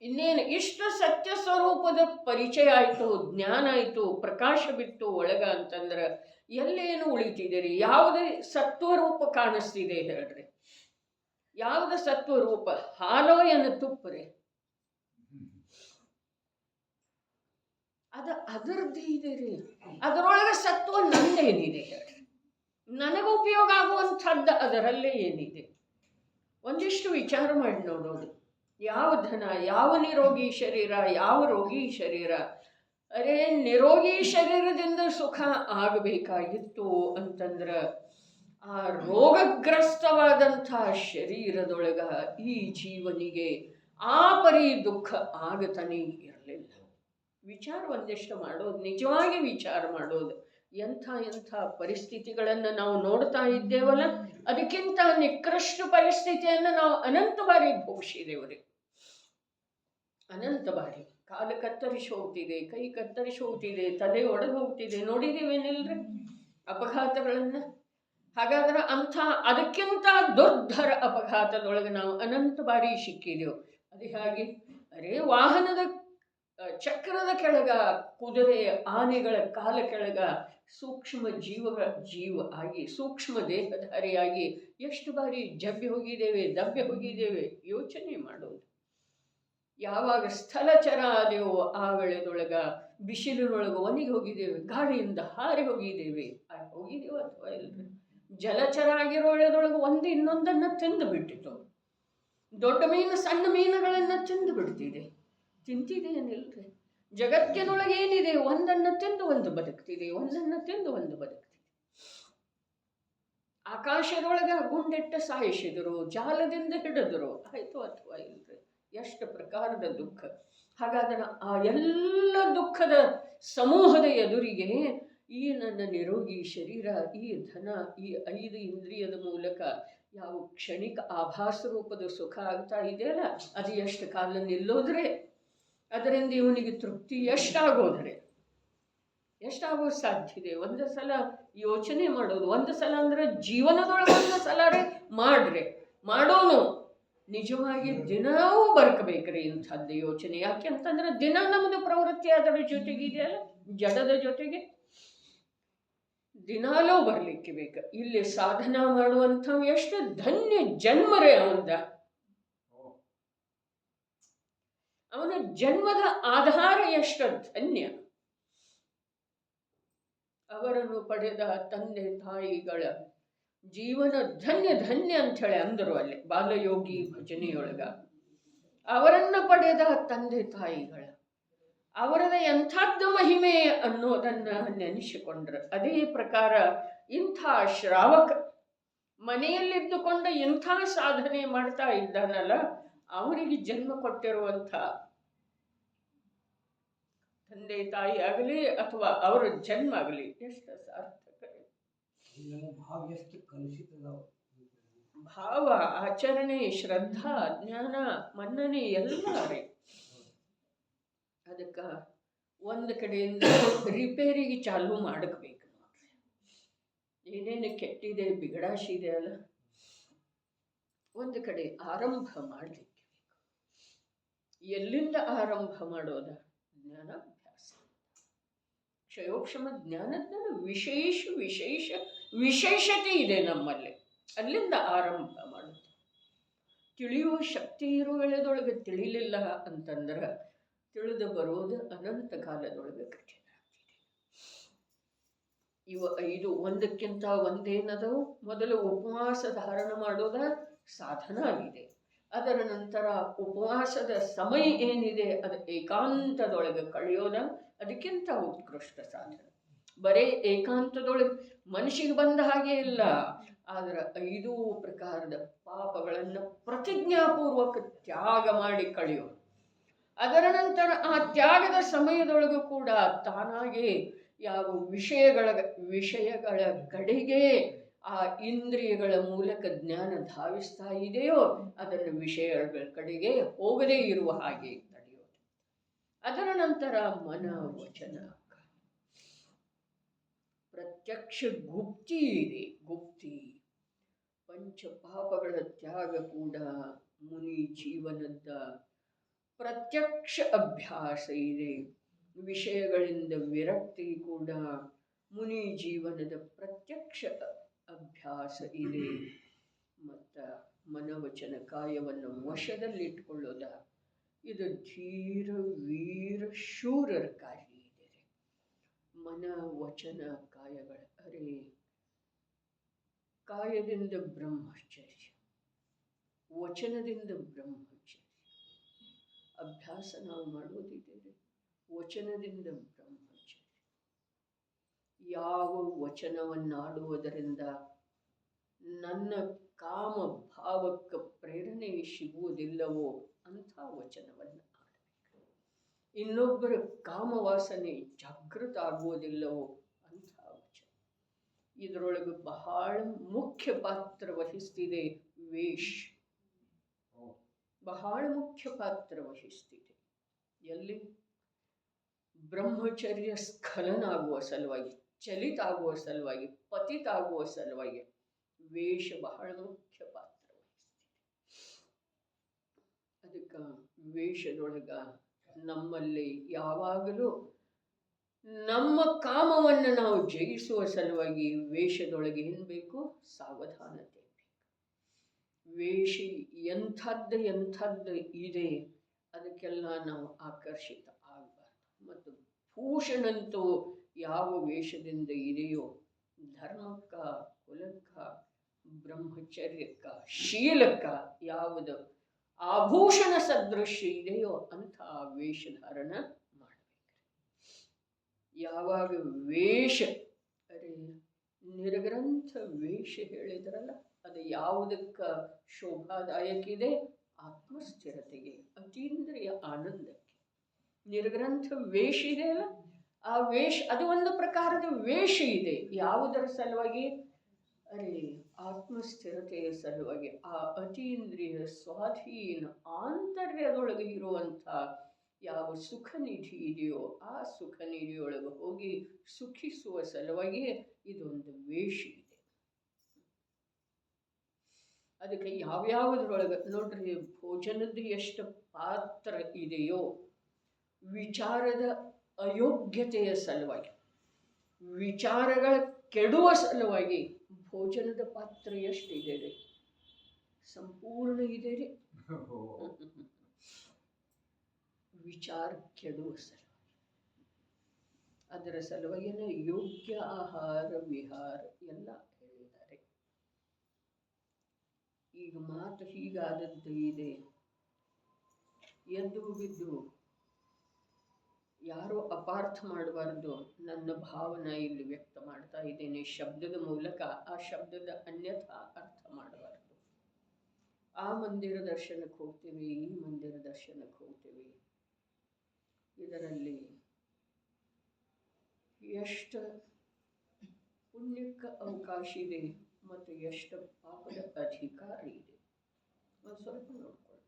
ಇನ್ನೇನು ಇಷ್ಟು ಸತ್ಯ ಸ್ವರೂಪದ ಪರಿಚಯ ಆಯಿತು, ಜ್ಞಾನ ಆಯಿತು, ಪ್ರಕಾಶ ಬಿಟ್ಟು ಒಳಗ ಅಂತಂದ್ರೆ ಎಲ್ಲೇನು ಉಳಿತಿದ್ದೀರಿ? ಯಾವುದೇ ಸತ್ವರೂಪ ಕಾಣಿಸ್ತಿದೆ ಹೇಳ್ರಿ? ಯಾವ್ದು ಸತ್ವರೂಪ? ಹಾಲೋ ಏನು ತುಪ್ಪರಿ? ಅದರದ್ದೇ ಇದೆ ರೀ. ಅದರೊಳಗೆ ಸತ್ವ ನಂದೇನಿದೆ ಹೇಳ್ರಿ? ನನಗೆ ಉಪಯೋಗ ಆಗುವಂಥದ್ದು ಅದರಲ್ಲೇ ಏನಿದೆ? ಒಂದಿಷ್ಟು ವಿಚಾರ ಮಾಡಿ ನೋಡೋದು. ಯಾವ ಧನ, ಯಾವ ನಿರೋಗಿ ಶರೀರ, ಯಾವ ರೋಗಿ ಶರೀರ? ಅರೆ ನಿರೋಗಿ ಶರೀರದಿಂದ ಸುಖ ಆಗಬೇಕಾಗಿತ್ತು ಅಂತಂದ್ರೆ ಆ ರೋಗಗ್ರಸ್ತವಾದಂಥ ಶರೀರದೊಳಗ ಈ ಜೀವನಿಗೆ ಆ ಪರಿ ದುಃಖ ಆಗತಾನೆ ಇರಲಿಲ್ಲ. ವಿಚಾರ ಒಂದಿಷ್ಟು ಮಾಡೋದು, ನಿಜವಾಗಿ ವಿಚಾರ ಮಾಡೋದು. ಎಂಥ ಪರಿಸ್ಥಿತಿಗಳನ್ನು ನಾವು ನೋಡ್ತಾ ಇದ್ದೇವಲ್ಲ, ಅದಕ್ಕಿಂತ ನಿಕೃಷ್ಟ ಪರಿಸ್ಥಿತಿಯನ್ನು ನಾವು ಅನಂತ ಬಾರಿ ಭೋಗಿಸಿದೇವ್ರಿ. ಅನಂತ ಬಾರಿ ಕಾಲು ಕತ್ತರಿಸಿ ಹೋಗ್ತಿದೆ, ಕೈ ಕತ್ತರಿಸಿ ಹೋಗ್ತಿದೆ, ತಲೆ ಒಡೆದು ಹೋಗ್ತಿದೆ, ನೋಡಿದೇವೇನಿಲ್ರಿ ಅಪಘಾತಗಳನ್ನ? ಹಾಗಾದ್ರೆ ಅದಕ್ಕಿಂತ ದುರ್ಧರ ಅಪಘಾತದೊಳಗೆ ನಾವು ಅನಂತ ಬಾರಿ ಸಿಕ್ಕಿದೆವು. ಅದು ಹಾಗೆ ಅರೇ ವಾಹನದ ಚಕ್ರದ ಕೆಳಗ, ಕುದುರೆ ಆನೆಗಳ ಕಾಲ ಕೆಳಗ ಸೂಕ್ಷ್ಮ ಜೀವ ಆಗಿ, ಸೂಕ್ಷ್ಮ ದೇಹಧಾರಿಯಾಗಿ ಎಷ್ಟು ಬಾರಿ ಜಬ್ಬಿ ಹೋಗಿದ್ದೇವೆ. ಯೋಚನೆ ಮಾಡೋದು. ಯಾವಾಗ ಸ್ಥಳಚರ ಆದೆವೋ ಆ ವೇಳೆದೊಳಗ ಬಿಸಿಲಿನೊಳಗೆ ಒಣಗಿ ಹೋಗಿದ್ದೇವೆ, ಗಾಳಿಯಿಂದ ಹಾರಿ ಹೋಗಿದ್ದೇವೆ ಅಥವಾ ಇಲ್ರಿ? ಜಲಚರ ಆಗಿರೋ ವೇಳೆದೊಳಗೆ ಒಂದು ಇನ್ನೊಂದನ್ನು ತಿಂದು ಬಿಟ್ಟಿತು. ದೊಡ್ಡ ಮೀನು ಸಣ್ಣ ಮೀನುಗಳನ್ನು ತಿಂದು ಬಿಡ್ತಿದೆ. ತಿಂತಿದೆ ಏನಿಲ್ರಿ? ಜಗತ್ತಿನೊಳಗೆ ಏನಿದೆ? ಒಂದನ್ನು ತಿಂದು ಒಂದು ಬದುಕ್ತಿದೆ, ಒಂದನ್ನು ತಿಂದು ಒಂದು ಬದುಕ್ತಿದೆ. ಆಕಾಶದೊಳಗೆ ಗುಂಡಿಟ್ಟು ಸಾಯಿಸಿದರು, ಜಾಲದಿಂದ ಹಿಡಿದರು, ಆಯ್ತು ಅಥವಾ ಇಲ್ರಿ? ಎಷ್ಟು ಪ್ರಕಾರದ ದುಃಖ. ಹಾಗಾದ್ರೆ ಆ ಎಲ್ಲ ದುಃಖದ ಸಮೂಹದ ಎದುರಿಗೆ ಈ ನನ್ನ ನಿರೋಗಿ ಶರೀರ, ಈ ಧನ, ಈ 5 ಇಂದ್ರಿಯದ ಮೂಲಕ ಯಾವ ಕ್ಷಣಿಕ ಆಭಾಸ ರೂಪದ ಸುಖ ಆಗ್ತಾ ಇದೆಯಲ್ಲ, ಅದು ಎಷ್ಟು ಕಾಲ ನಿಲ್ಲೋದ್ರೆ, ಅದರಿಂದ ಇವನಿಗೆ ತೃಪ್ತಿ ಎಷ್ಟಾಗೋದ್ರೆ ಎಷ್ಟಾಗೋದು ಸಾಧ್ಯ ಇದೆ? ಒಂದು ಸಲ ಯೋಚನೆ ಮಾಡೋದು. ಒಂದು ಸಲ ಅಂದ್ರೆ ಜೀವನದೊಳಗೆ ಒಂದು ಸಲ ಮಾಡೋನು ನಿಜವಾಗಿ ದಿನವೂ ಬರ್ಕಬೇಕ್ರಿ ಇಂಥದ್ದು ಯೋಚನೆ. ಯಾಕೆಂತಂದ್ರೆ ದಿನ ನಮ್ಮದು ಪ್ರವೃತ್ತಿ ಅದರ ಜೊತೆಗಿದೆಯಲ್ಲ, ಜಡದ ಜೊತೆಗೆ ದಿನಾಲೂ ಬರ್ಲಿಕ್ಕೆ ಬೇಕು. ಇಲ್ಲಿ ಸಾಧನಾ ಮಾಡುವಂಥ ಎಷ್ಟು ಧನ್ಯ ಜನ್ಮರೇ ಅವನ ಜನ್ಮದ ಆಧಾರ ಎಷ್ಟು ಧನ್ಯ. ಅವರನ್ನು ಪಡೆದ ತಂದೆ ತಾಯಿಗಳ ಜೀವನ ಧನ್ಯ ಅಂಥೇಳಿ ಅಂದರು ಅಲ್ಲಿ ಬಾಲಯೋಗಿ ಭಜನೆಯೊಳಗ. ಅವರನ್ನು ಪಡೆದ ತಂದೆ ತಾಯಿಗಳ ಅವರದ ಎಂಥದ್ದು ಮಹಿಮೆ ಅನ್ನೋದನ್ನ ನೆನೆಸಿಕೊಂಡ್ರು. ಅದೇ ಪ್ರಕಾರ ಇಂಥ ಶ್ರಾವಕ ಮನೆಯಲ್ಲಿದ್ದುಕೊಂಡು ಇಂಥ ಸಾಧನೆ ಮಾಡ್ತಾ ಇದ್ದಾನಲ್ಲ, ಅವರಿಗೆ ಜನ್ಮ ಕೊಟ್ಟಿರುವಂಥ ತಂದೆ ತಾಯಿ ಆಗಲಿ ಅಥವಾ ಅವರ ಜನ್ಮ ಆಗಲಿ ಎಷ್ಟು ಸಾರ್ಥಕ. ಭಾವ, ಆಚರಣೆ, ಶ್ರದ್ಧಾ, ಜ್ಞಾನ, ಮನ್ನಣೆ ಎಲ್ಲ ರೀ. ಅದಕ್ಕೆ ಒಂದು ಕಡೆಯಿಂದ ರಿಪೇರಿಗೆ ಚಾಲು ಮಾಡಬೇಕು ನೋಡ್ರಿ. ಏನೇನು ಕೆಟ್ಟಿದೆ, ಬಿಗಡಾಶಿದೆ ಅಲ್ಲ, ಒಂದು ಕಡೆ ಆರಂಭ ಮಾಡಲಿಕ್ಕೆ ಬೇಕು. ಎಲ್ಲಿಂದ ಆರಂಭ ಮಾಡೋದ? ಜ್ಞಾನಾಭ್ಯಾಸ. ಕ್ಷಯೋಕ್ಷಮ ಜ್ಞಾನದ ವಿಶೇಷತೆ ಇದೆ ನಮ್ಮಲ್ಲಿ. ಅಲ್ಲಿಂದ ಆರಂಭ ಮಾಡುತ್ತೆ. ತಿಳಿಯುವ ಶಕ್ತಿ ಇರೋ ವೇಳೆದೊಳಗೆ ತಿಳಿಲಿಲ್ಲ ಅಂತಂದ್ರೆ ತಿಳಿದು ಬರೋದು ಅನಂತ ಕಾಲದೊಳಗೆ ಕಠಿಣ ಆಗ್ತಿದೆ. ಇವು 5 ಒಂದಕ್ಕಿಂತ ಒಂದೇನದವು. ಮೊದಲು ಉಪವಾಸ ಧಾರಣ ಮಾಡೋದ ಸಾಧನ ಆಗಿದೆ. ಅದರ ನಂತರ ಉಪವಾಸದ ಸಮಯ ಏನಿದೆ ಅದು ಏಕಾಂತದೊಳಗೆ ಕಳೆಯೋದ, ಅದಕ್ಕಿಂತ ಉತ್ಕೃಷ್ಟ ಸಾಧನ. ಬರೇ ಏಕಾಂತದೊಳಗೆ ಮನಸ್ಸಿಗೆ ಬಂದ ಹಾಗೆ ಇಲ್ಲ, ಆದ್ರೆ 5 ಪ್ರಕಾರದ ಪಾಪಗಳನ್ನು ಪ್ರತಿಜ್ಞಾಪೂರ್ವಕ ತ್ಯಾಗ ಮಾಡಿ ಕಳೆಯೋದು. ಅದರ ನಂತರ ಆ ತ್ಯಾಗದ ಸಮಯದೊಳಗೂ ಕೂಡ ತಾನಾಗೆ ಯಾವ ವಿಷಯಗಳ ಕಡೆಗೆ ಆ ಇಂದ್ರಿಯಗಳ ಮೂಲಕ ಜ್ಞಾನ ಧಾವಿಸ್ತಾ ಇದೆಯೋ ಅದನ್ನು ವಿಷಯಗಳ ಕಡೆಗೆ ಹೋಗದೇ ಇರುವ ಹಾಗೆ ತಡೆಯೋದು. ಅದರ ನಂತರ ಮನ ವಚನ ಪ್ರತ್ಯಕ್ಷ ಗುಪ್ತಿ ಇದೆ. ಗುಪ್ತಿ ಪಂಚಪಾಪಗಳ ತ್ಯಾಗ ಕೂಡ ಮುನಿ ಜೀವನದ ಪ್ರತ್ಯಕ್ಷ ಅಭ್ಯಾಸ ಇದೆ. ವಿಷಯಗಳಿಂದ ವಿರಕ್ತಿ ಕೂಡ ಮುನಿ ಜೀವನದ ಪ್ರತ್ಯಕ್ಷ ಅಭ್ಯಾಸ ಇದೆ. ಮತ್ತು ಮನವಚನ ಕಾಯವನ್ನು ವಶದಲ್ಲಿಟ್ಟುಕೊಳ್ಳೋದ ಇದು ಧೀರ ವೀರ ಶೂರರ ಕಾರ್ಯ ಇದೆ. ಮನ ವಚನ ಕಾಯಗಳ ಕಾಯದಿಂದ ಬ್ರಹ್ಮಚರ್ಯ, ವಚನದಿಂದ ಬ್ರಹ್ಮಚರ್ಯ ಅಭ್ಯಾಸ ನಾವು ಮಾಡೋದಿದ್ದೇವೆ. ವಚನದಿಂದ ಬ್ರಹ್ಮಚರ್ಯ, ಯಾವ ವಚನವನ್ನಾಡುವುದರಿಂದ ನನ್ನ ಕಾಮ ಭಾವಕ್ಕೆ ಪ್ರೇರಣೆ ಸಿಗುವುದಿಲ್ಲವೋ ಅಂಥ ವಚನವನ್ನು ಆಡಬೇಕು. ಇನ್ನೊಬ್ಬರ ಕಾಮವಾಸನೆ ಜಾಗೃತ ಆಗುವುದಿಲ್ಲವೋ ಅಂಥ ವಚನ. ಇದರೊಳಗೆ ಬಹಳ ಮುಖ್ಯ ಪಾತ್ರ ವಹಿಸ್ತಿದೆ ವೇಷ, ಬಹಳ ಮುಖ್ಯ ಪಾತ್ರ ವಹಿಸ್ತಿದೆ. ಎಲ್ಲಿ ಬ್ರಹ್ಮಚರ್ಯ ಸ್ಖಲನ ಆಗುವ ಸಲುವಾಗಿ, ಚಲಿತ ಆಗುವ ಸಲುವಾಗಿ, ಪತಿತ ಆಗುವ ಸಲುವಾಗಿ ವೇಷ ಬಹಳ ಮುಖ್ಯ ಪಾತ್ರ ವಹಿಸ್ತಿದೆ. ಅದಕ್ಕೆ ವೇಷದೊಳಗ ನಮ್ಮಲ್ಲಿ ಯಾವಾಗಲೂ ನಮ್ಮ ಕಾಮವನ್ನು ನಾವು ಜಯಿಸುವ ಸಲುವಾಗಿ ವೇಷದೊಳಗೆ ಏನು ಬೇಕು? ಸಾವಧಾನತೆ ಬೇಕು. ವೇಷ ಎಂಥದ್ದು ಇದೆ ಅದಕ್ಕೆಲ್ಲ ನಾವು ಆಕರ್ಷಿತ ಆಗಬಾರ್ದು. ಮತ್ತು ಭೂಷಣಂತೂ ಯಾವ ವೇಷದಿಂದ ಇದೆಯೋ ಧರ್ಮಕ್ಕ, ಕುಲಕ್ಕ, ಬ್ರಹ್ಮಚರ್ಯಕ್ಕ, ಶೀಲಕ್ಕ ಯಾವುದು ಆಭೂಷಣ ಸದೃಶ ಇದೆಯೋ ಅಂಥ ವೇಷಧಾರಣ ಮಾಡಬೇಕು. ಯಾವಾಗ ವೇಷ ನಿರ್ಗ್ರಂಥ ವೇಷ ಹೇಳಿದ್ರಲ್ಲ, ಅದು ಯಾವುದಕ್ಕೆ ಶೋಭಾದಾಯಕ ಇದೆ? ಆತ್ಮಸ್ಥಿರತೆಗೆ, ಅತೀಂದ್ರಿಯ ಆನಂದಕ್ಕೆ. ನಿರ್ಗ್ರಂಥ ವೇಷ ಇದೆ ಅಲ್ಲ, ಆ ವೇಷ ಅದು ಒಂದು ಪ್ರಕಾರದ ವೇಷ ಇದೆ. ಯಾವುದರ ಸಲುವಾಗಿ? ಆತ್ಮಸ್ಥಿರತೆಯ ಸಲುವಾಗಿ. ಆ ಅತೀಂದ್ರಿಯ ಸ್ವಾಧೀನ ಆಂತರ್ಯದೊಳಗೆ ಇರುವಂಥ ಯಾವ ಸುಖ ನಿಧಿ ಇದೆಯೋ ಆ ಸುಖ ನಿಧಿಯೊಳಗೆ ಹೋಗಿ ಸುಖಿಸುವ ಸಲುವಾಗಿ ಇದೊಂದು ವೇಷ ಇದೆ. ಅದಕ್ಕೆ ಯಾವ್ಯಾವುದ್ರೊಳಗೆ ನೋಡ್ರಿ, ಭೋಜನದ ಎಷ್ಟು ಪಾತ್ರ ಇದೆಯೋ ವಿಚಾರದ ಅಯೋಗ್ಯತೆಯ ಸಲುವಾಗಿ, ವಿಚಾರಗಳ ಕೆಡುವ ಸಲುವಾಗಿ ಭೋಜನದ ಪಾತ್ರ ಎಷ್ಟಿದೆ ರೀ? ಸಂಪೂರ್ಣ ಇದೆ ರೀ. ವಿಚಾರ ಕೆಡುವ ಸಲುವಾಗಿ, ಅದರ ಸಲುವಾಗಿನ ಯೋಗ್ಯ ಆಹಾರ ವಿಹಾರ ಎಲ್ಲ ಹೇಳಿದ್ದಾರೆ. ಈಗ ಮಾತು ಹೀಗಾದದ್ದು ಇದೆ. ಎದ್ದು ಬಿದ್ದು ಯಾರೋ ಅಪಾರ್ಥ ಮಾಡಬಾರ್ದು. ನನ್ನ ಭಾವನೆ ಇಲ್ಲಿ ವ್ಯಕ್ತ ಮಾಡ್ತಾ ಇದ್ದೇನೆ ಶಬ್ದದ ಮೂಲಕ, ಆ ಶಬ್ದದ ಅನ್ಯಥಾ ಅರ್ಥ ಮಾಡಬಾರ್ದು. ಆ ಮಂದಿರ ದರ್ಶನಕ್ಕೆ ಹೋಗ್ತೀವಿ, ಈ ಮಂದಿರ ದರ್ಶನಕ್ಕೆ ಹೋಗ್ತೀವಿ. ಇದರಲ್ಲಿ ಎಷ್ಟು ಪುಣ್ಯಕ್ಕೆ ಅವಕಾಶ ಇದೆ ಮತ್ತು ಎಷ್ಟು ಪಾಪದ ಅಧಿಕಾರ ಇದೆ ಒಂದು ಸ್ವಲ್ಪ ನೋಡ್ಕೊಳ್ಳಿ.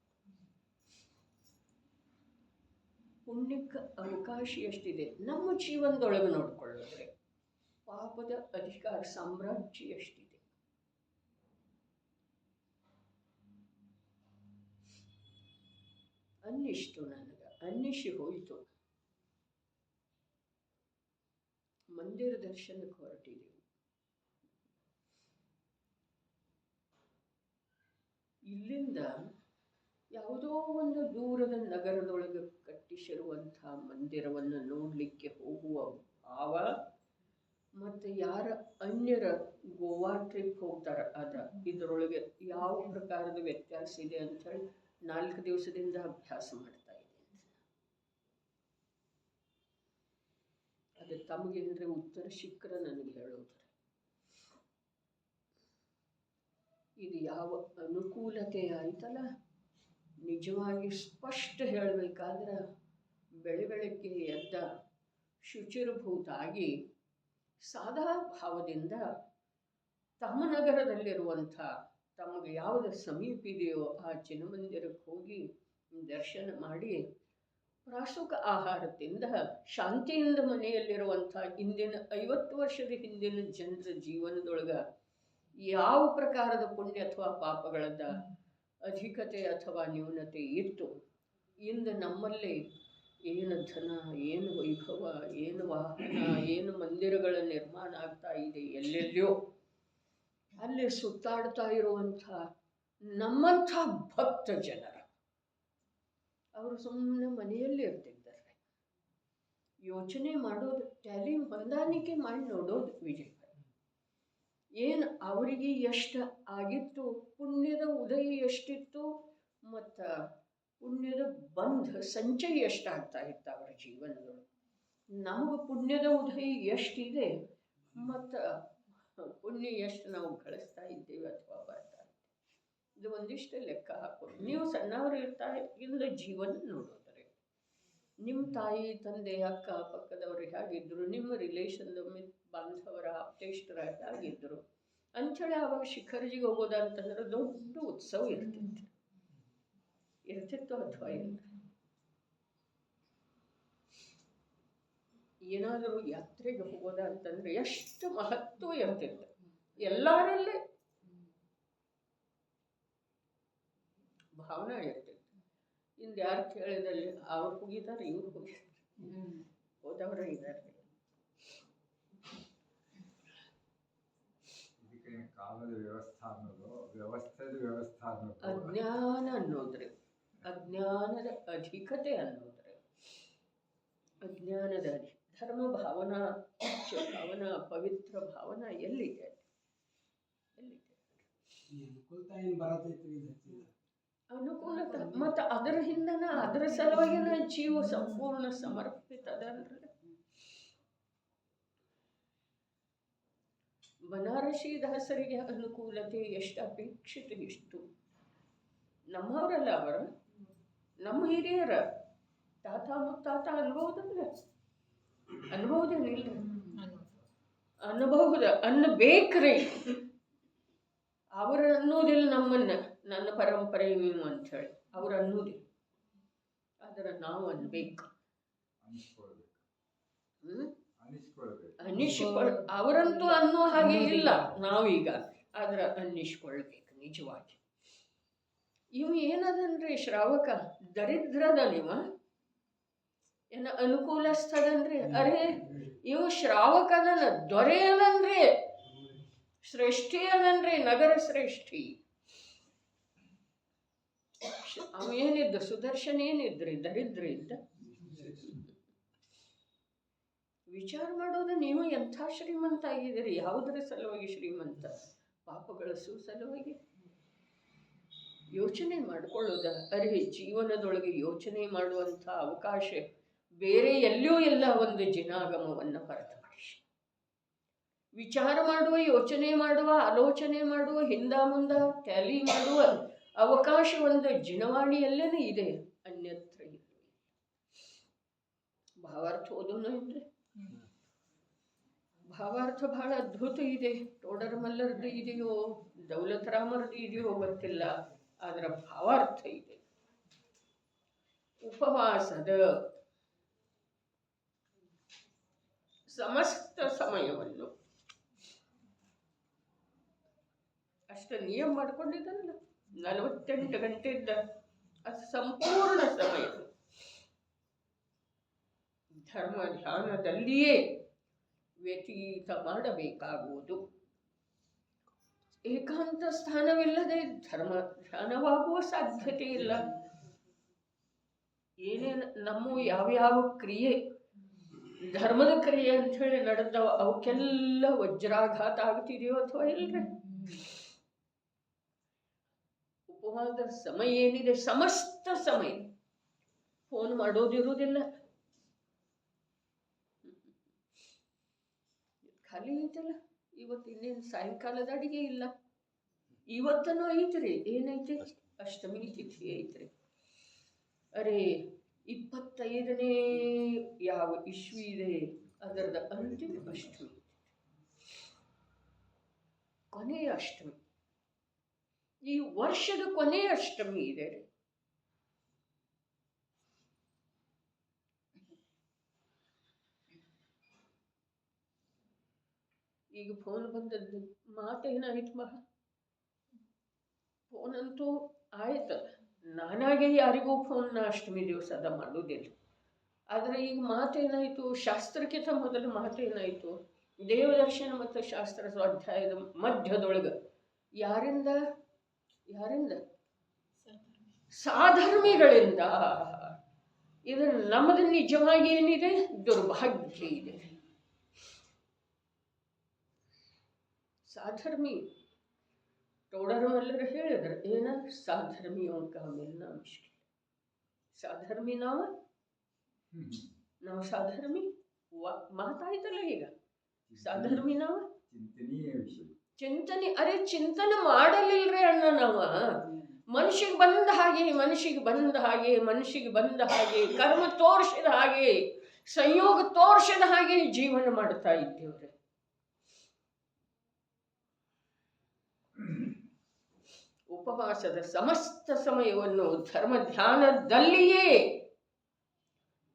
ಪುಣ್ಯಕ್ಕೆ ಅವಕಾಶ ಎಷ್ಟಿದೆ ನಮ್ಮ ಜೀವನದೊಳಗೆ ನೋಡ್ಕೊಳ್ಳೋದ್ರೆ, ಪಾಪದ ಅಧಿಕಾರ ಸಾಮ್ರಾಜ್ಯ ಎಷ್ಟಿದೆ. ಅನ್ನಿಷ್ಟು ನನಗೆ, ಅನ್ನಿಸಿ ಹೋಯಿತು. ಮಂದಿರ ದರ್ಶನಕ್ಕೆ ಹೊರಟಿದೆವು. ಇಲ್ಲಿಂದ ಯಾವುದೋ ಒಂದು ದೂರದ ನಗರದೊಳಗೆ ಕಟ್ಟಿಸಿರುವಂಥ ಮಂದಿರವನ್ನು ನೋಡಲಿಕ್ಕೆ ಹೋಗುವ ಭಾವ ಮತ್ತು ಯಾರ ಅನ್ಯರ ಗೋವಾ ಟ್ರಿಪ್ ಹೋಗ್ತಾರೆ ಇದರೊಳಗೆ ಯಾವ ಪ್ರಕಾರದ ವ್ಯತ್ಯಾಸ ಇದೆ ಅಂಥೇಳಿ 4 ದಿವಸದಿಂದ ಅಭ್ಯಾಸ ಮಾಡ್ತಾ ಇದ್ದೇನೆ. ಮತ್ತು ತಮಗೇನಂದರೆ ಉತ್ತರ ಸಿಕ್ಕರೆ ನನಗೆ ಹೇಳೋದ್ರಿ. ಇದು ಯಾವ ಅನುಕೂಲತೆ ಆಯ್ತಲ್ಲ, ನಿಜವಾಗಿ ಸ್ಪಷ್ಟ ಹೇಳಬೇಕಾದ್ರೆ ಬೆಳಗ್ಗೆ ಎದ್ದ ಶುಚಿರ್ಭೂತಾಗಿ ಸಾದಾ ಭಾವದಿಂದ ತಮ್ಮ ನಗರದಲ್ಲಿರುವಂಥ ತಮಗೆ ಯಾವುದು ಸಮೀಪ ಇದೆಯೋ ಆ ಚಿನ್ನಮಂದಿರಕ್ಕೆ ಹೋಗಿ ದರ್ಶನ ಮಾಡಿ ಪ್ರಾಸುಕ ಆಹಾರದಿಂದ ಶಾಂತಿಯಿಂದ ಮನೆಯಲ್ಲಿರುವಂಥ ಇಂದಿನ 50 ವರ್ಷದ ಹಿಂದಿನ ಜನರ ಜೀವನದೊಳಗೆ ಯಾವ ಪ್ರಕಾರದ ಪುಣ್ಯ ಅಥವಾ ಪಾಪಗಳದ ಅಧಿಕತೆ ಅಥವಾ ನ್ಯೂನತೆ ಇತ್ತು, ಇಂದು ನಮ್ಮಲ್ಲಿ ಏನು ಧನ, ಏನು ವೈಭವ, ಏನು ವಾಹನ, ಏನು ಮಂದಿರಗಳ ನಿರ್ಮಾಣ ಆಗ್ತಾ ಇದೆ, ಎಲ್ಲೆಲ್ಲಿಯೋ ಅಲ್ಲಿ ಸುತ್ತಾಡ್ತಾ ಇರುವಂಥ ನಮ್ಮಂಥ ಭಕ್ತ ಜನರು ಅವರು ಸುಮ್ಮನೆ ಮನೆಯಲ್ಲಿ ಇರ್ತಿದ್ದಾರೆ. ಯೋಚನೆ ಮಾಡೋದು, ಟ್ಯಾಲಿ ಹೊಂದಾಣಿಕೆ ಮಾಡಿ ನೋಡೋದು ವಿಜಯ. ಏನು ಅವರಿಗೆ ಎಷ್ಟು ಆಗಿತ್ತು, ಪುಣ್ಯದ ಉದಯ ಎಷ್ಟಿತ್ತು ಮತ್ತು ಪುಣ್ಯದ ಬಂಧ ಸಂಚಯ ಎಷ್ಟಾಗ್ತಾ ಇತ್ತು ಅವರ ಜೀವನದೊಳಗೆ. ನಮಗೆ ಪುಣ್ಯದ ಉದಯ ಎಷ್ಟಿದೆ ಮತ್ತು ಪುಣ್ಯ ಎಷ್ಟು ನಾವು ಗಳಿಸ್ತಾ ಇದ್ದೇವೆ ಅಥವಾ ಬರ್ತಾ ಇದ್ದೇವೆ, ಇದು ಒಂದಿಷ್ಟು ಲೆಕ್ಕ ಹಾಕೋದು. ನೀವು ಸಣ್ಣವರು ಇರ್ತಾ ಇಂದ ಜೀವನ ನೋಡೋದ್ರೆ ನಿಮ್ಮ ತಾಯಿ ತಂದೆ ಅಕ್ಕ ಪಕ್ಕದವರು ಹೇಗಿದ್ದರು, ನಿಮ್ಮ ರಿಲೇಷನ್ ಬಾಂಧವರ ಆಪ್ತೇಷ್ಟರ ಹೇಗಿದ್ದರು ಅಂಥೇಳಿ ಆವಾಗ ಶಿಖರ್ಜಿಗೆ ಹೋಗೋದಂತಂದ್ರೆ ದೊಡ್ಡ ಉತ್ಸವ ಇರ್ತಿತ್ತು ಅಥವಾ ಇಲ್ಲ. ಏನಾದರೂ ಯಾತ್ರೆಗೆ ಹೋಗೋದ ಅಂತಂದ್ರೆ ಎಷ್ಟು ಮಹತ್ವ ಇರ್ತಿತ್ತು ಎಲ್ಲರಲ್ಲೇ ಭಾವನೆ ಇರ್ತಿತ್ತು. ಇಂದು ಯಾರು ಕೇಳಿದಲ್ಲಿ ಅವ್ರು ಹೋಗಿದ್ದಾರೆ, ಇವ್ರು ಹೋಗಿದ್ದಾರೆ, ಹೋದವರೇ ಇದ್ದಾರೆ. ಕಾಲದ ವ್ಯವಸ್ಥಾ ಅನ್ನೋದು ವ್ಯವಸ್ಥೆದ ವ್ಯವಸ್ಥಾ ಅನ್ನೋದು ಅಜ್ಞಾನ ಅನ್ನೋದ್ರಿ, ಅಜ್ಞಾನದ ಅಧಿಕತೆ ಅನ್ನೋದ್ರಿ, ಅಜ್ಞಾನದ ಧರ್ಮ ಭಾವನಾ, ಭಾವನಾ, ಪವಿತ್ರ ಭಾವನಾ ಎಲ್ಲಿದೆ? ಅನುಕೂಲತೆ ಮತ್ತು ಅದರ ಹಿಂದನ ಅದರ ಸಲುವಾಗಿನ ಜೀವ ಸಂಪೂರ್ಣ ಸಮರ್ಪಿತ ಅದಲ್ರಿ. ಬನಾರಸಿ ದಾಸರಿಗೆ ಅನುಕೂಲತೆ ಎಷ್ಟು ಅಪೇಕ್ಷಿತ ಇಷ್ಟು. ನಮ್ಮವರಲ್ಲ ಅವರ, ನಮ್ಮ ಹಿರಿಯರ ತಾತ ಮುತ್ತಾತ ಅನ್ಬಹುದಲ್ಲ, ಅನ್ಬಹುದೇನಿಲ್ಲ, ಅನ್ಬಹುದ ಅನ್ಬೇಕ್ರಿ. ಅವರು ಅನ್ನೋದಿಲ್ಲ ನಮ್ಮನ್ನ, ನನ್ನ ಪರಂಪರೆ ನೀವು ಅಂಥೇಳಿ ಅವ್ರು ಅನ್ನೋದಿಲ್ಲ, ಆದ್ರೆ ನಾವು ಅನ್ಬೇಕು. ಅವರಂತೂ ಅನ್ನೋ ಹಾಗೆ ಇಲ್ಲ ನಾವೀಗ, ಆದ್ರೆ ಅನ್ನಿಸ್ಕೊಳ್ಬೇಕು ನಿಜವಾಗಿ. ಇವು ಏನದನ್ರಿ ಶ್ರಾವಕ ದರಿದ್ರದ ನೀವ ಏನ ಅನುಕೂಲಸ್ಥದನ್ರಿ? ಅರೇ ಇವು ಶ್ರಾವಕದನ ದೊರೆ ಅದನ್ರಿ, ಶ್ರೇಷ್ಠಿ ಅದನ್ರಿ, ನಗರ ಶ್ರೇಷ್ಠಿ. ಅವ ಏನಿದ್ದ ಸುದರ್ಶನ ಏನಿದ್ರಿ? ದರಿದ್ರ ಇದ್ದ. ವಿಚಾರ ಮಾಡೋದು, ನೀವು ಎಂಥ ಶ್ರೀಮಂತ ಆಗಿದ್ದೀರಿ, ಯಾವುದರ ಸಲುವಾಗಿ ಶ್ರೀಮಂತ? ಪಾಪಗಳ ಸಲುವಾಗಿ ಯೋಚನೆ ಮಾಡಿಕೊಳ್ಳೋದ. ಅರೆ ಜೀವನದೊಳಗೆ ಯೋಚನೆ ಮಾಡುವಂಥ ಅವಕಾಶ ಬೇರೆ ಎಲ್ಲೂ ಇಲ್ಲ. ಒಂದು ಜಿನಾಗಮವನ್ನು ಹೊರತುಪಡಿಸಿ ವಿಚಾರ ಮಾಡುವ, ಯೋಚನೆ ಮಾಡುವ, ಆಲೋಚನೆ ಮಾಡುವ, ಹಿಂದ ಮುಂದ ಟ್ಯಾಲಿ ಮಾಡುವ ಅವಕಾಶ ಒಂದು ಜಿನವಾಣಿಯಲ್ಲೇನೆ ಇದೆ, ಅನ್ಯತ್ರ ಇಲ್ಲ. ಭಾವಾರ್ಥ ಓದೋಣ ಇದ್ರೆ ಭಾವಾರ್ಥ ಬಹಳ ಅದ್ಭುತ ಇದೆ. ಟೋಡರ್ ಮಲ್ಲರ್ದು ಇದೆಯೋ ದೌಲತ್ ರಾಮರ್ದು ಇದೆಯೋ ಗೊತ್ತಿಲ್ಲ, ಅದರ ಭಾವಾರ್ಥ ಇದೆ. ಉಪವಾಸದ ಸಮಸ್ತ ಸಮಯವನ್ನು ಅಷ್ಟು ನಿಯಮ ಮಾಡ್ಕೊಂಡಿದ್ದಲ್ಲ, 48 ಗಂಟೆ ಇದ್ದ ಅದು ಸಂಪೂರ್ಣ ಸಮಯ ಧರ್ಮ ಧ್ಯಾನದಲ್ಲಿಯೇ ವ್ಯತೀತ ಮಾಡಬೇಕಾಗುವುದು. ಏಕಾಂತ ಸ್ಥಾನವಿಲ್ಲದೆ ಧರ್ಮ ಧ್ಯಾನವಾಗುವ ಸಾಧ್ಯತೆ ಇಲ್ಲ. ಏನೇನು ನಮ್ಮ ಯಾವ್ಯಾವ ಕ್ರಿಯೆ ಧರ್ಮದ ಕ್ರಿಯೆ ಅಂಥೇಳಿ ನಡೆದವ ಅವಕ್ಕೆಲ್ಲ ವಜ್ರಾಘಾತ ಆಗ್ತಿದೆಯೋ ಅಥವಾ ಇಲ್ರಿ? ಉಪವಾಸದ ಸಮಯ ಏನಿದೆ, ಸಮಸ್ತ ಸಮಯ ಫೋನ್ ಮಾಡೋದಿರುವುದಿಲ್ಲ, ಖಾಲಿ ಐತಲ್ಲ. ಇವತ್ತು ಇನ್ನೇನು ಸಾಯಂಕಾಲದ ಅಡಿಗೆ ಇಲ್ಲ. ಇವತ್ತನೂ ಐತ್ರಿ. ಏನೈತಿ? ಅಷ್ಟಮಿ ತಿಥಿ ಐತ್ರಿ. ಅರೆ 25ನೇ ಯಾವ ಇಶ್ವಿ ಇದೆ ಅದರದ ಅಂತಿಮ ಅಷ್ಟಮಿ, ಕೊನೆಯ ಅಷ್ಟಮಿ. ಈ ವರ್ಷದ ಕೊನೆಯ ಅಷ್ಟಮಿ ಇದೆ ರೀ. ಈಗ ಫೋನ್ ಬಂದದ್ದು ಮಾತೇನಾಯ್ತು ಮಹಾ? ಫೋನ್ ಅಂತೂ ಆಯ್ತಲ್ಲ. ನಾನಾಗೆ ಯಾರಿಗೂ ಫೋನ್ನ ಅಷ್ಟಮಿ ದಿವಸದ ಮಾಡೋದಿಲ್ಲ. ಆದರೆ ಈಗ ಮಾತೇನಾಯಿತು? ಶಾಸ್ತ್ರಕ್ಕಿಂತ ಮೊದಲು ಮಾತೇನಾಯಿತು? ದೇವದರ್ಶನ ಮತ್ತು ಶಾಸ್ತ್ರ ಸ್ವಾಧ್ಯಾಯದ ಮಧ್ಯದೊಳಗೆ ಯಾರಿಂದ ಸಾಧರ್ಮಿಗಳಿಂದ. ಇದು ನಮ್ಮದು ನಿಜವಾಗಿ ಏನಿದೆ? ದುರ್ಭಾಗ್ಯ ಇದೆ. ಸಾಧರ್ಮಿ ಟೋಡರಮಲ್ಲರು ಹೇಳಿದ್ರು, ಏನ ಸಾಧರ್ಮಿ ಅಂಕ ಮಿಲ್ನಾ ಮುಷ್ಕಿಲ್. ಸಾಧರ್ಮಿ ನಾವು ಸಾಧರ್ಮಿ ಮಾತಾಯ್ತಲ್ಲ ಈಗ. ಸಾಧರ್ಮಿ ನಾವು ಚಿಂತನೆ. ಅರೆ ಚಿಂತನೆ ಮಾಡಲಿಲ್ರಿ ಅಣ್ಣ. ನಾವು ಮನುಷ್ಯಗೆ ಬಂದ ಹಾಗೆ ಕರ್ಮ ತೋರಿಸಿದ ಹಾಗೆ, ಸಂಯೋಗ ತೋರಿಸಿದ ಹಾಗೆ ಜೀವನ ಮಾಡ್ತಾ ಇದ್ದೇವ್ರಿ. ಉಪವಾಸದ ಸಮಸ್ತ ಸಮಯವನ್ನು ಧರ್ಮ ಧ್ಯಾನದಲ್ಲಿಯೇ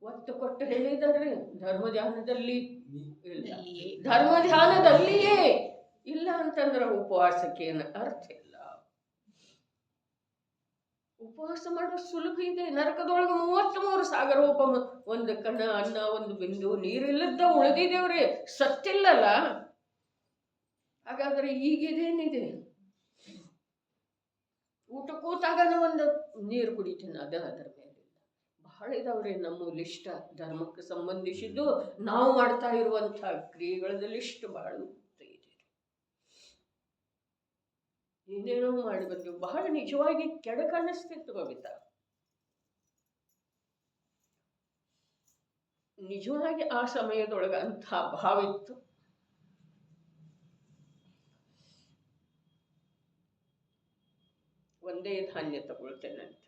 ಒತ್ತು ಕೊಟ್ಟು ಹೇಳಿದಾರ್ರಿ. ಧರ್ಮ ಧ್ಯಾನದಲ್ಲಿ ಇಲ್ಲ, ಧರ್ಮ ಧ್ಯಾನದಲ್ಲಿಯೇ ಇಲ್ಲ ಅಂತಂದ್ರೆ ಉಪವಾಸಕ್ಕೇನು ಅರ್ಥ ಇಲ್ಲ. ಉಪವಾಸ ಮಾಡೋದು ಸುಲಭ ಇದೆ. ನರಕದೊಳಗೆ 33 ಸಾಗರೋಪಮ, ಒಂದು ಕಣ ಅನ್ನ, ಒಂದು ಬಿಂದು ನೀರಿಲ್ಲದ ಉಳಿದಿದ್ದೇವ್ರಿ. ಸತ್ತಿಲ್ಲಲ್ಲ. ಹಾಗಾದ್ರೆ ಈಗಿದೇನಿದೆ? ಊಟ ಕೂತಾಗನ ಒಂದು ನೀರು ಕುಡಿತೀನಿ, ಅದರ ಮೇಲೆ ಬಹಳ ಇದಾವ್ರಿ ನಮ್ಮ ಲಿಷ್ಟ. ಧರ್ಮಕ್ಕೆ ಸಂಬಂಧಿಸಿದ್ದು ನಾವು ಮಾಡ್ತಾ ಇರುವಂಥ ಕ್ರಿಯೆಗಳದ ಲಿಸ್ಟ್ ಬಹಳ ಇದೆ. ಏನೇನೋ ಮಾಡಿ ಬಂದೆವು. ಬಹಳ ನಿಜವಾಗಿ ಕೆಡಕನ್ನಿಸ್ತಿತ್ತು ಕವಿತಾ. ನಿಜವಾಗಿ ಆ ಸಮಯದೊಳಗೆ ಅಂಥ ಭಾವ ಇತ್ತು. ಒಂದೇ ಧಾನ್ಯ ತಗೊಳ್ತೇನೆ ಅಂತ.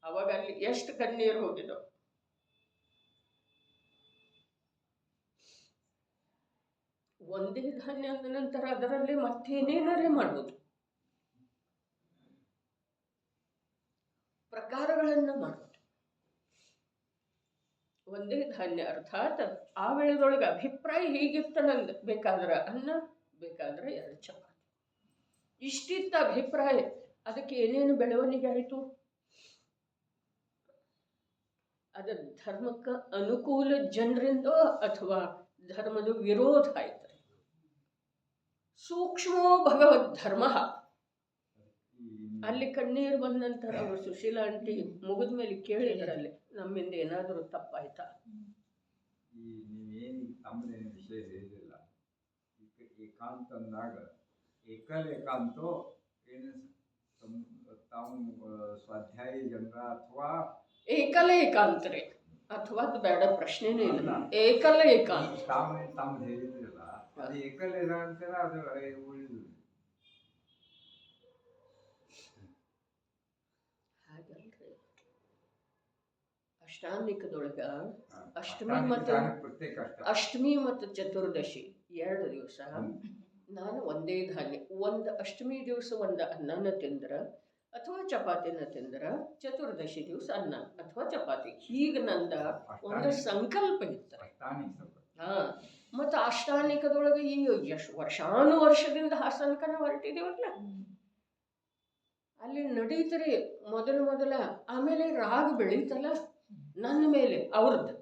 ಅವಾಗ ಅಲ್ಲಿ ಎಷ್ಟು ಕಣ್ಣೀರು ಹೋಗಿದೋ. ಒಂದೇ ಧಾನ್ಯ ಅಂದ ನಂತರ ಅದರಲ್ಲಿ ಮತ್ತೇನೇನಾರೇ ಮಾಡೋದು, ಪ್ರಕಾರಗಳನ್ನ ಮಾಡೋದು. ಒಂದೇ ಧಾನ್ಯ ಅರ್ಥಾತ್ ಆ ವೇಳೆದೊಳಗೆ ಅಭಿಪ್ರಾಯ ಹೀಗಿತ್ತ. ನಂದು ಬೇಕಾದ್ರೆ ಅನ್ನ, ಬೇಕಾದ್ರೆ 2 ಚಪಾತಿ, ಇಷ್ಟಿತ್ತ ಅಭಿಪ್ರಾಯ. ಅದಕ್ಕೆ ಏನೇನು ಬೆಳವಣಿಗೆ ಆಯಿತು? ಅದ ಧರ್ಮಕ್ಕೆ ಅನುಕೂಲ ಜನರಿಂದ ಅಥವಾ ಧರ್ಮದ ವಿರೋಧ ಆಯ್ತು. ಸೂಕ್ಷ್ಮೋ ಭಗವದ್ ಧರ್ಮ. ಅಲ್ಲಿ ಕಣ್ಣೀರು ಬಂದ ನಂತರ ಅವರು ಸುಶೀಲಾ ಆಂಟಿ ಮುಗಿದ ಮೇಲೆ ಕೇಳಿದ್ರಲ್ಲಿ, ನಮ್ಮಿಂದ ಏನಾದರೂ ತಪ್ಪಾಯ್ತಾ? ನೀವೇನು ತಮ್ಮದೇನು ವಿಷಯ ಹೇಳಿಲ್ಲ. ಏಕಾಂತ ಅಂದಾಗ ಏಕಾಂತೋ ಏನು ತಾವು ಸ್ವಾಧ್ಯಾಯ ಜನರ ಅಥವಾ ಏಕಾಂತರೇ ಅಥವಾ ಅದು ಬೇಡ, ಪ್ರಶ್ನೆನೇ ಇಲ್ಲ. ಏಕಾಂತ ತಾವು ಹೇಳಿದ್ರಲ್ಲ, ಅದು ಅಂತಾರ, ಅದು ಉಳಿದು ಹಾಗಲ್ರಿ. ಅಷ್ಟಾಂಗಿಕದೊಳಗ ಅಷ್ಟಮಿ ಮತ್ತು ಚತುರ್ದಶಿ 2 ದಿವಸ ನಾನು ಒಂದೇ ಧಾನ್ಯ. ಒಂದು ಅಷ್ಟಮಿ ದಿವಸ ಒಂದು ಅನ್ನನ ತಿಂದ್ರ ಅಥವಾ ಚಪಾತಿನ ತಿಂದ್ರ, ಚತುರ್ದಶಿ ದಿವಸ ಅನ್ನ ಅಥವಾ ಚಪಾತಿ. ಹೀಗೆ ನಂದ ಒಂದು ಸಂಕಲ್ಪ ಇತ್ತು. ಮತ್ತು ಅಷ್ಟಾನಿಕದೊಳಗೆ ಈ ಎಷ್ಟು ವರ್ಷಾನುವರ್ಷದಿಂದ ಹಾಸನಕನ ಹೊರಟಿದೇವಲ್ಲ, ಅಲ್ಲಿ ನಡೀತರಿ ಮೊದಲ. ಆಮೇಲೆ ರಾಗ ಬೆಳೀತಲ್ಲ ನನ್ನ ಮೇಲೆ, ಅವ್ರದ್ದು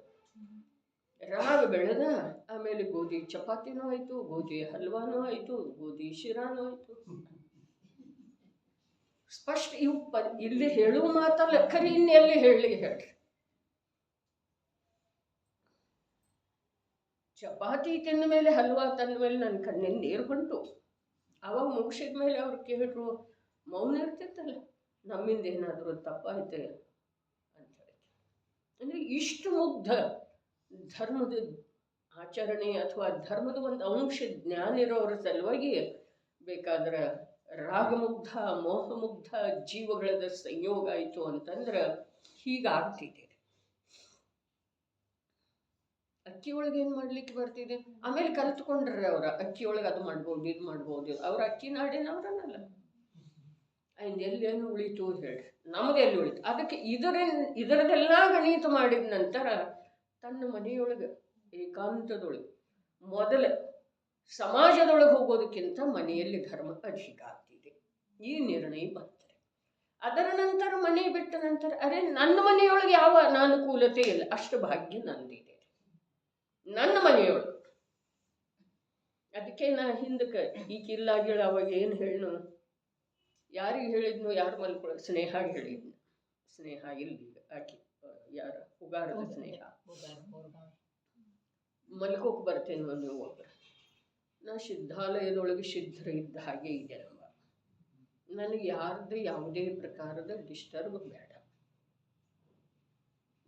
ರಾಗ ಬೆಳೆದ. ಆಮೇಲೆ ಗೋಧಿ ಚಪಾತಿನೂ ಆಯ್ತು, ಗೋಧಿ ಹಲ್ವಾನೂ ಆಯ್ತು, ಗೋಧಿ ಶಿರಾನೂ ಆಯ್ತು. ಸ್ಪಷ್ಟ ಇವು ಇಲ್ಲಿ ಹೇಳುವ ಮಾತಲ್ಲ, ಖರೀ ಇನ್ನೆಲ್ಲಿ ಹೇಳ್ರಿ. ಚಪಾತಿ ತಿಂದ ಮೇಲೆ ಹಲ್ವಾ ತಂದ ಮೇಲೆ ನನ್ನ ಕಣ್ಣಿನ ನೀರು ಹೊಂಟು. ಅವಾಗ ಮುಗಿಸಿದ ಮೇಲೆ ಅವ್ರು ಕೇಳಿದ್ರು, ಮೌನ ಇರ್ತಿತ್ತಲ್ಲ, ನಮ್ಮಿಂದ ಏನಾದರೂ ತಪ್ಪಾಯ್ತೆ ಅಂತ ಹೇಳಿ. ಅಂದರೆ ಇಷ್ಟು ಮುಗ್ಧ ಧರ್ಮದ ಆಚರಣೆ ಅಥವಾ ಧರ್ಮದ ಒಂದು ಅಂಶ ಜ್ಞಾನ ಇರೋರ ಸಲುವಾಗಿ ಬೇಕಾದ್ರೆ ರಾಗಮುಗ್ಧ ಮೋಹಮುಗ್ಧ ಜೀವಗಳದ ಸಂಯೋಗ ಆಯಿತು ಅಂತಂದ್ರೆ ಹೀಗಾಗ್ತಿದೆ. ಅಕ್ಕಿ ಒಳಗೆ ಏನು ಮಾಡ್ಲಿಕ್ಕೆ ಬರ್ತಿದೆ, ಆಮೇಲೆ ಕಲ್ತ್ಕೊಂಡ್ರೆ ಅವರ ಅಕ್ಕಿ ಒಳಗೆ ಅದು ಮಾಡ್ಬೋದು ಇದು ಮಾಡ್ಬೋದು. ಅವ್ರ ಅಕ್ಕಿ ನಾಡಿನವ್ರನ್ನಲ್ಲ, ಎಲ್ಲೇನು ಉಳಿತು ಹೇಳಿ, ನಮ್ದು ಎಲ್ಲಿ ಉಳಿತು. ಅದಕ್ಕೆ ಇದರದೆಲ್ಲ ಗಣಿತ ಮಾಡಿದ ನಂತರ ತನ್ನ ಮನೆಯೊಳಗೆ ಏಕಾಂತದೊಳಗೆ ಮೊದಲ ಸಮಾಜದೊಳಗೆ ಹೋಗೋದಕ್ಕಿಂತ ಮನೆಯಲ್ಲಿ ಧರ್ಮ ಅಧಿಕ ಆಗ್ತಿದೆ, ಈ ನಿರ್ಣಯ ಬರ್ತಾರೆ. ಅದರ ನಂತರ ಮನೆ ಬಿಟ್ಟ ನಂತರ ಅರೆ ನನ್ನ ಮನೆಯೊಳಗೆ ಯಾವ ಅನಾನುಕೂಲತೆ ಇಲ್ಲ, ಅಷ್ಟು ಭಾಗ್ಯ ನಂದಿದೆ ನನ್ನ ಮನೆಯೊಳಗೆ. ಅದಕ್ಕೆ ನಾ ಹಿಂದಕ್ಕೆ ಈಗಿಲ್ಲ ಗಿಳ ಅವಾಗ ಏನು ಹೇಳನು, ಯಾರಿಗೆ ಹೇಳಿದ್ನು, ಯಾರು ಮಲ್ಕೊಳ್ಳೋ ಸ್ನೇಹಾಗಿ ಹೇಳಿದ್ನು. ಸ್ನೇಹ ಇಲ್ಲೀಗ ಆಕೆ ಯಾರ ಉಗಾರದ ಸ್ನೇಹ ಮಲ್ಕೋಕ್ ಬರ್ತೇನೋ ನೀವು ಒಬ್ಬರು. ನಾ ಸಿದ್ಧಾಲಯದೊಳಗೆ ಸಿದ್ಧರ ಇದ್ದ ಹಾಗೆ ಇದೆ ನಮ್ಮ. ನನಗೆ ಯಾರ್ದು ಯಾವುದೇ ಪ್ರಕಾರದ ಡಿಸ್ಟರ್ಬ್ ಬೇಡ.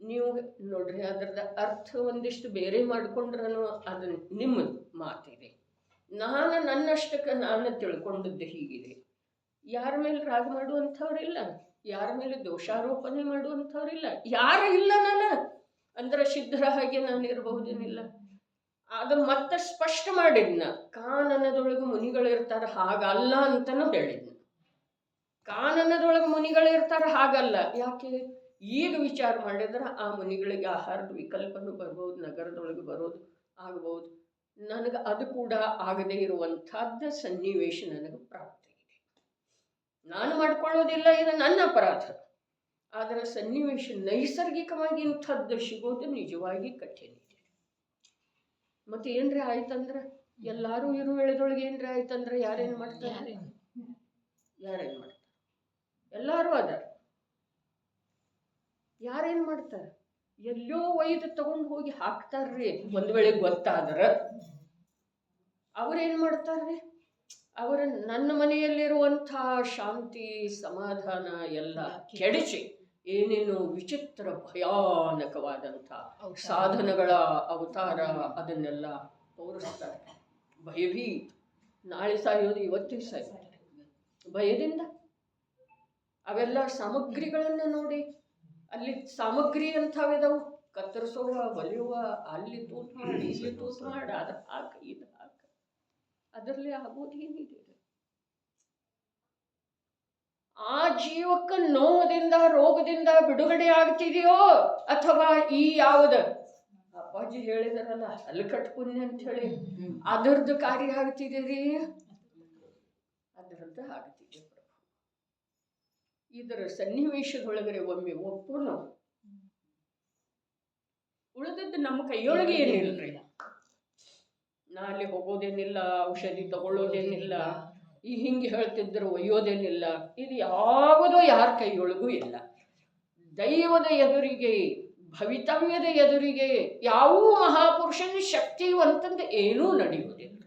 ನೀವು ನೋಡ್ರಿ ಅದರದ ಅರ್ಥ ಒಂದಿಷ್ಟು ಬೇರೆ ಮಾಡ್ಕೊಂಡ್ರೂ ಅದು ನಿಮ್ಮ ಮಾತಿದೆ. ನಾನು ನನ್ನಷ್ಟಕ್ಕೆ ನಾನು ತಿಳ್ಕೊಂಡದ್ದು ಹೀಗಿದೆ. ಯಾರ ಮೇಲೆ ರಾಗ ಮಾಡುವಂಥವ್ರಿಲ್ಲ, ಯಾರ ಮೇಲೆ ದೋಷಾರೋಪಣೆ ಮಾಡುವಂಥವ್ರಿಲ್ಲ, ಯಾರು ಇಲ್ಲ ನಾನು ಅಂದ್ರೆ ಸಿದ್ಧರ ಹಾಗೆ ನಾನು ಇರಬಹುದೇನಿಲ್ಲ. ಅದು ಮತ್ತೆ ಸ್ಪಷ್ಟ ಮಾಡಿದ್ನ, ಕಾನನದೊಳಗೆ ಮುನಿಗಳಿರ್ತಾರೆ ಹಾಗಲ್ಲ ಅಂತನೂ ಹೇಳಿದ್ನ. ಕಾನನದೊಳಗೆ ಮುನಿಗಳಿರ್ತಾರೆ ಹಾಗಲ್ಲ, ಯಾಕೆ ಈಗ ವಿಚಾರ ಮಾಡಿದ್ರೆ ಆ ಮುನಿಗಳಿಗೆ ಆಹಾರದ ವಿಕಲ್ಪನೂ ಬರ್ಬೋದು, ನಗರದೊಳಗೆ ಬರೋದು ಆಗ್ಬೋದು. ನನಗೆ ಅದು ಕೂಡ ಆಗದೇ ಇರುವಂಥದ್ದು ಸನ್ನಿವೇಶ ನನಗೆ ಪ್ರಾಪ್ತಿ ಇದೆ. ನಾನು ಮಾಡ್ಕೊಳ್ಳೋದಿಲ್ಲ, ಇದು ನನ್ನ ಅಪರಾಧ. ಆದರೆ ಸನ್ನಿವೇಶ ನೈಸರ್ಗಿಕವಾಗಿ ಇಂಥದ್ದು ಸಿಗೋದು ನಿಜವಾಗಿ ಕಠಿಣ ಇದೆ. ಮತ್ತೆ ಏನ್ರಿ ಆಯ್ತಂದ್ರೆ ಎಲ್ಲರೂ ಇರು ಎಳೆದೊಳಗೆ ಏನ್ರಿ ಆಯ್ತಂದ್ರೆ ಯಾರೇನು ಮಾಡ್ತಾರೆ, ಯಾರೇನು ಮಾಡ್ತಾರೆ, ಎಲ್ಲರೂ ಅದಾರ. ಯಾರೇನು ಮಾಡ್ತಾರೆ, ಎಲ್ಲೋ ಒಯ್ದು ತಗೊಂಡು ಹೋಗಿ ಹಾಕ್ತಾರ್ರಿ. ಒಂದು ವೇಳೆ ಗೊತ್ತಾದ್ರೆ ಅವ್ರೇನು ಮಾಡ್ತಾರ್ರಿ, ಅವರ ನನ್ನ ಮನೆಯಲ್ಲಿರುವಂಥ ಶಾಂತಿ ಸಮಾಧಾನ ಎಲ್ಲ ಕೆಡಿಸಿ ಏನೇನು ವಿಚಿತ್ರ ಭಯಾನಕವಾದಂಥ ಸಾಧನಗಳ ಅವತಾರ ಅದನ್ನೆಲ್ಲ ತೋರಿಸ್ತಾರೆ. ಭಯಭೀತ, ನಾಳೆ ಸಾಯೋದು ಇವತ್ತೇ ಸಾಯೋದು ಭಯದಿಂದ. ಅವೆಲ್ಲ ಸಾಮಗ್ರಿಗಳನ್ನು ನೋಡಿ, ಅಲ್ಲಿ ಸಾಮಗ್ರಿ ಅಂಥವಿದವು, ಕತ್ತರಿಸುವ ಹೊಲಿಯುವ, ಅಲ್ಲಿ ತೂತು ಮಾಡಿ ಇಲ್ಲಿ ತೂತು ಮಾಡಿ, ಅದು ಹಾಕ ಇದು ಹಾಕ, ಅದರಲ್ಲಿ ಆಗೋದು ಏನಿದೆ. ಆ ಜೀವಕ್ಕೆ ನೋವದಿಂದ ರೋಗದಿಂದ ಬಿಡುಗಡೆ ಆಗ್ತಿದೆಯೋ ಅಥವಾ ಈ ಯಾವ್ದ ಅಪ್ಪಾಜಿ ಹೇಳಿದಾರಲ್ಲ ಅಲ್ಕಟ್ ಪುಣ್ಯ ಅಂತ ಹೇಳಿ ಅದರದ್ದು ಕಾರ್ಯ ಆಗ್ತಿದೆ ರೀ, ಅದರದ್ದು ಆಗ್ತಿದೆ. ಇದರ ಸನ್ನಿವೇಶದೊಳಗಡೆ ಒಮ್ಮೆ ಒಪ್ಪು ನಾವು, ಉಳಿದದ್ದು ನಮ್ಮ ಕೈಯೊಳಗೆ ಏನಿಲ್ಲ. ನಾ ಅಲ್ಲಿ ಹೋಗೋದೇನಿಲ್ಲ, ಔಷಧಿ ತಗೊಳ್ಳೋದೇನಿಲ್ಲ, ಈ ಹಿಂಗೆ ಹೇಳ್ತಿದ್ರು ಒಯ್ಯೋದೇನಿಲ್ಲ, ಇದು ಯಾವುದೋ ಯಾರ ಕೈಯೊಳಗೂ ಇಲ್ಲ. ದೈವದ ಎದುರಿಗೆ, ಭವಿತವ್ಯದ ಎದುರಿಗೆ ಯಾವ ಮಹಾಪುರುಷನ ಶಕ್ತಿವಂತಂದು ಏನೂ ನಡೆಯುವುದಿಲ್ಲ.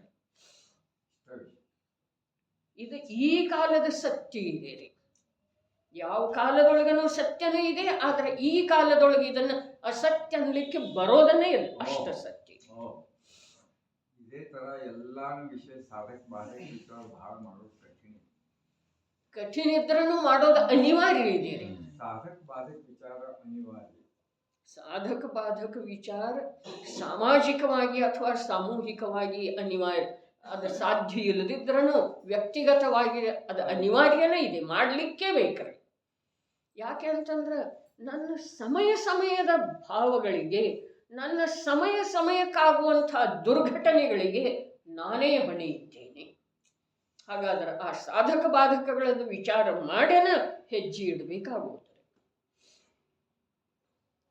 ಇದು ಈ ಕಾಲದ ಸತ್ಯ ಇದೆ ರೀ. ಯಾವ ಕಾಲದೊಳಗನೂ ಸತ್ಯನೂ ಇದೆ, ಆದರೆ ಈ ಕಾಲದೊಳಗೆ ಇದನ್ನು ಅಸತ್ಯ ಅನ್ಲಿಕ್ಕೆ ಬರೋದನ್ನೇ ಇಲ್ಲ, ಅಷ್ಟ ಸತ್ಯ. ಇದೇ ತರ ಎಲ್ಲಾ ವಿಷಯ ಸಾಧಕ ಬಾಧಕ ವಿಚಾರ ಭಾಳ ಮಾಡೋದು ಕಠಿಣ ಇದ್ರೂ ಮಾಡೋದು ಅನಿವಾರ್ಯ ಇದೆ ರೀ. ಸಾಧಕ ಬಾಧಕ ವಿಚಾರ ಅನಿವಾರ್ಯ. ಸಾಧಕ ಬಾಧಕ ವಿಚಾರ ಸಾಮಾಜಿಕವಾಗಿ ಅಥವಾ ಸಾಮೂಹಿಕವಾಗಿ ಅನಿವಾರ್ಯ. ಅದು ಸಾಧ್ಯ ಇಲ್ಲದಿದ್ರೂ ವ್ಯಕ್ತಿಗತವಾಗಿ ಅದು ಅನಿವಾರ್ಯನೇ ಇದೆ, ಮಾಡಲಿಕ್ಕೇ ಬೇಕ್ರಿ. ಯಾಕೆ ಅಂತಂದ್ರೆ ನನ್ನ ಸಮಯದ ಭಾವಗಳಿಗೆ, ನನ್ನ ಸಮಯಕ್ಕಾಗುವಂಥ ದುರ್ಘಟನೆಗಳಿಗೆ ನಾನೇ ಹೊಣೆ ಇದ್ದೇನೆ. ಹಾಗಾದ್ರೆ ಆ ಸಾಧಕ ಬಾಧಕಗಳದ್ದು ವಿಚಾರ ಮಾಡೇನ ಹೆಜ್ಜೆ ಇಡಬೇಕಾಗುತ್ತದೆ.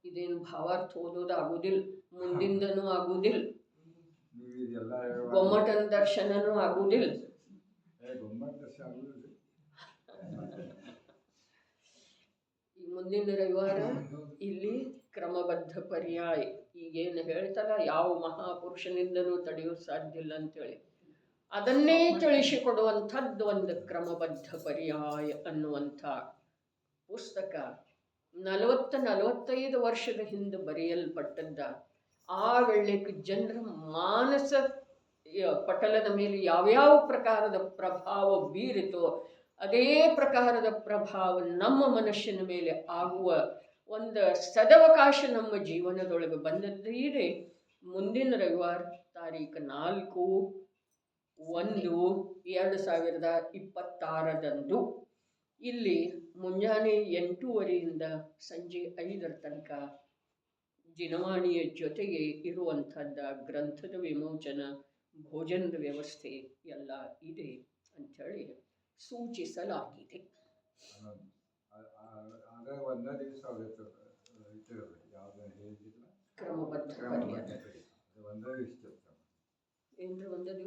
ಇದೇನು ಭಾವಾರ್ಥ ಓದೋದಾಗುವುದಿಲ್ಲ, ಮುಂದಿಂದನೂ ಆಗುವುದಿಲ್ಲ, ಗೊಮ್ಮಟನ ದರ್ಶನನೂ ಆಗುವುದಿಲ್ಲ. ಈ ಮುಂದಿನ ರವಿವಾರ ಇಲ್ಲಿ ಕ್ರಮಬದ್ಧ ಪರ್ಯಾಯ ಈಗೇನು ಹೇಳ್ತಾರ, ಯಾವ ಮಹಾಪುರುಷನಿಂದನೂ ತಡೆಯೋದು ಸಾಧ್ಯ ಇಲ್ಲ ಅಂತೇಳಿ ಅದನ್ನೇ ತಿಳಿಸಿಕೊಡುವಂಥದ್ದು ಒಂದು ಕ್ರಮಬದ್ಧ ಪರ್ಯಾಯ ಅನ್ನುವಂಥ ಪುಸ್ತಕ 40-45 ವರ್ಷದ ಹಿಂದೆ ಬರೆಯಲ್ಪಟ್ಟದ್ದ. ಆ ವೇಳೆಗೆ ಜನರ ಮಾನಸ ಪಟಲದ ಮೇಲೆ ಯಾವ್ಯಾವ ಪ್ರಕಾರದ ಪ್ರಭಾವ ಬೀರಿತೋ ಅದೇ ಪ್ರಕಾರದ ಪ್ರಭಾವ ನಮ್ಮ ಮನುಷ್ಯನ ಮೇಲೆ ಆಗುವ ಒಂದು ಸದವಕಾಶ ನಮ್ಮ ಜೀವನದೊಳಗೆ ಬಂದದ್ದೀರೆ. ಮುಂದಿನ ರವಿವಾರ ತಾರೀಕು 4/1/2026 ಇಲ್ಲಿ ಮುಂಜಾನೆ 8:30ಯಿಂದ ಸಂಜೆ 5 ತನಕ ಜಿನವಾಣಿಯ ಜೊತೆಗೆ ಇರುವಂಥದ್ದ ಗ್ರಂಥದ ವಿಮೋಚನ, ಭೋಜನದ ವ್ಯವಸ್ಥೆ ಎಲ್ಲ ಇದೆ ಅಂಥೇಳಿ ಸೂಚಿಸಲಾಗಿದೆ. ಅದ ಒಂದೇ ದಿವಸ ಯಾವ್ದು ಹೇಳಿಲ್ಲ, ಕ್ರಮಬದ್ಧ ಒಂದೇ ದಿವಸ ಏನ್ರಿ ಒಂದೇ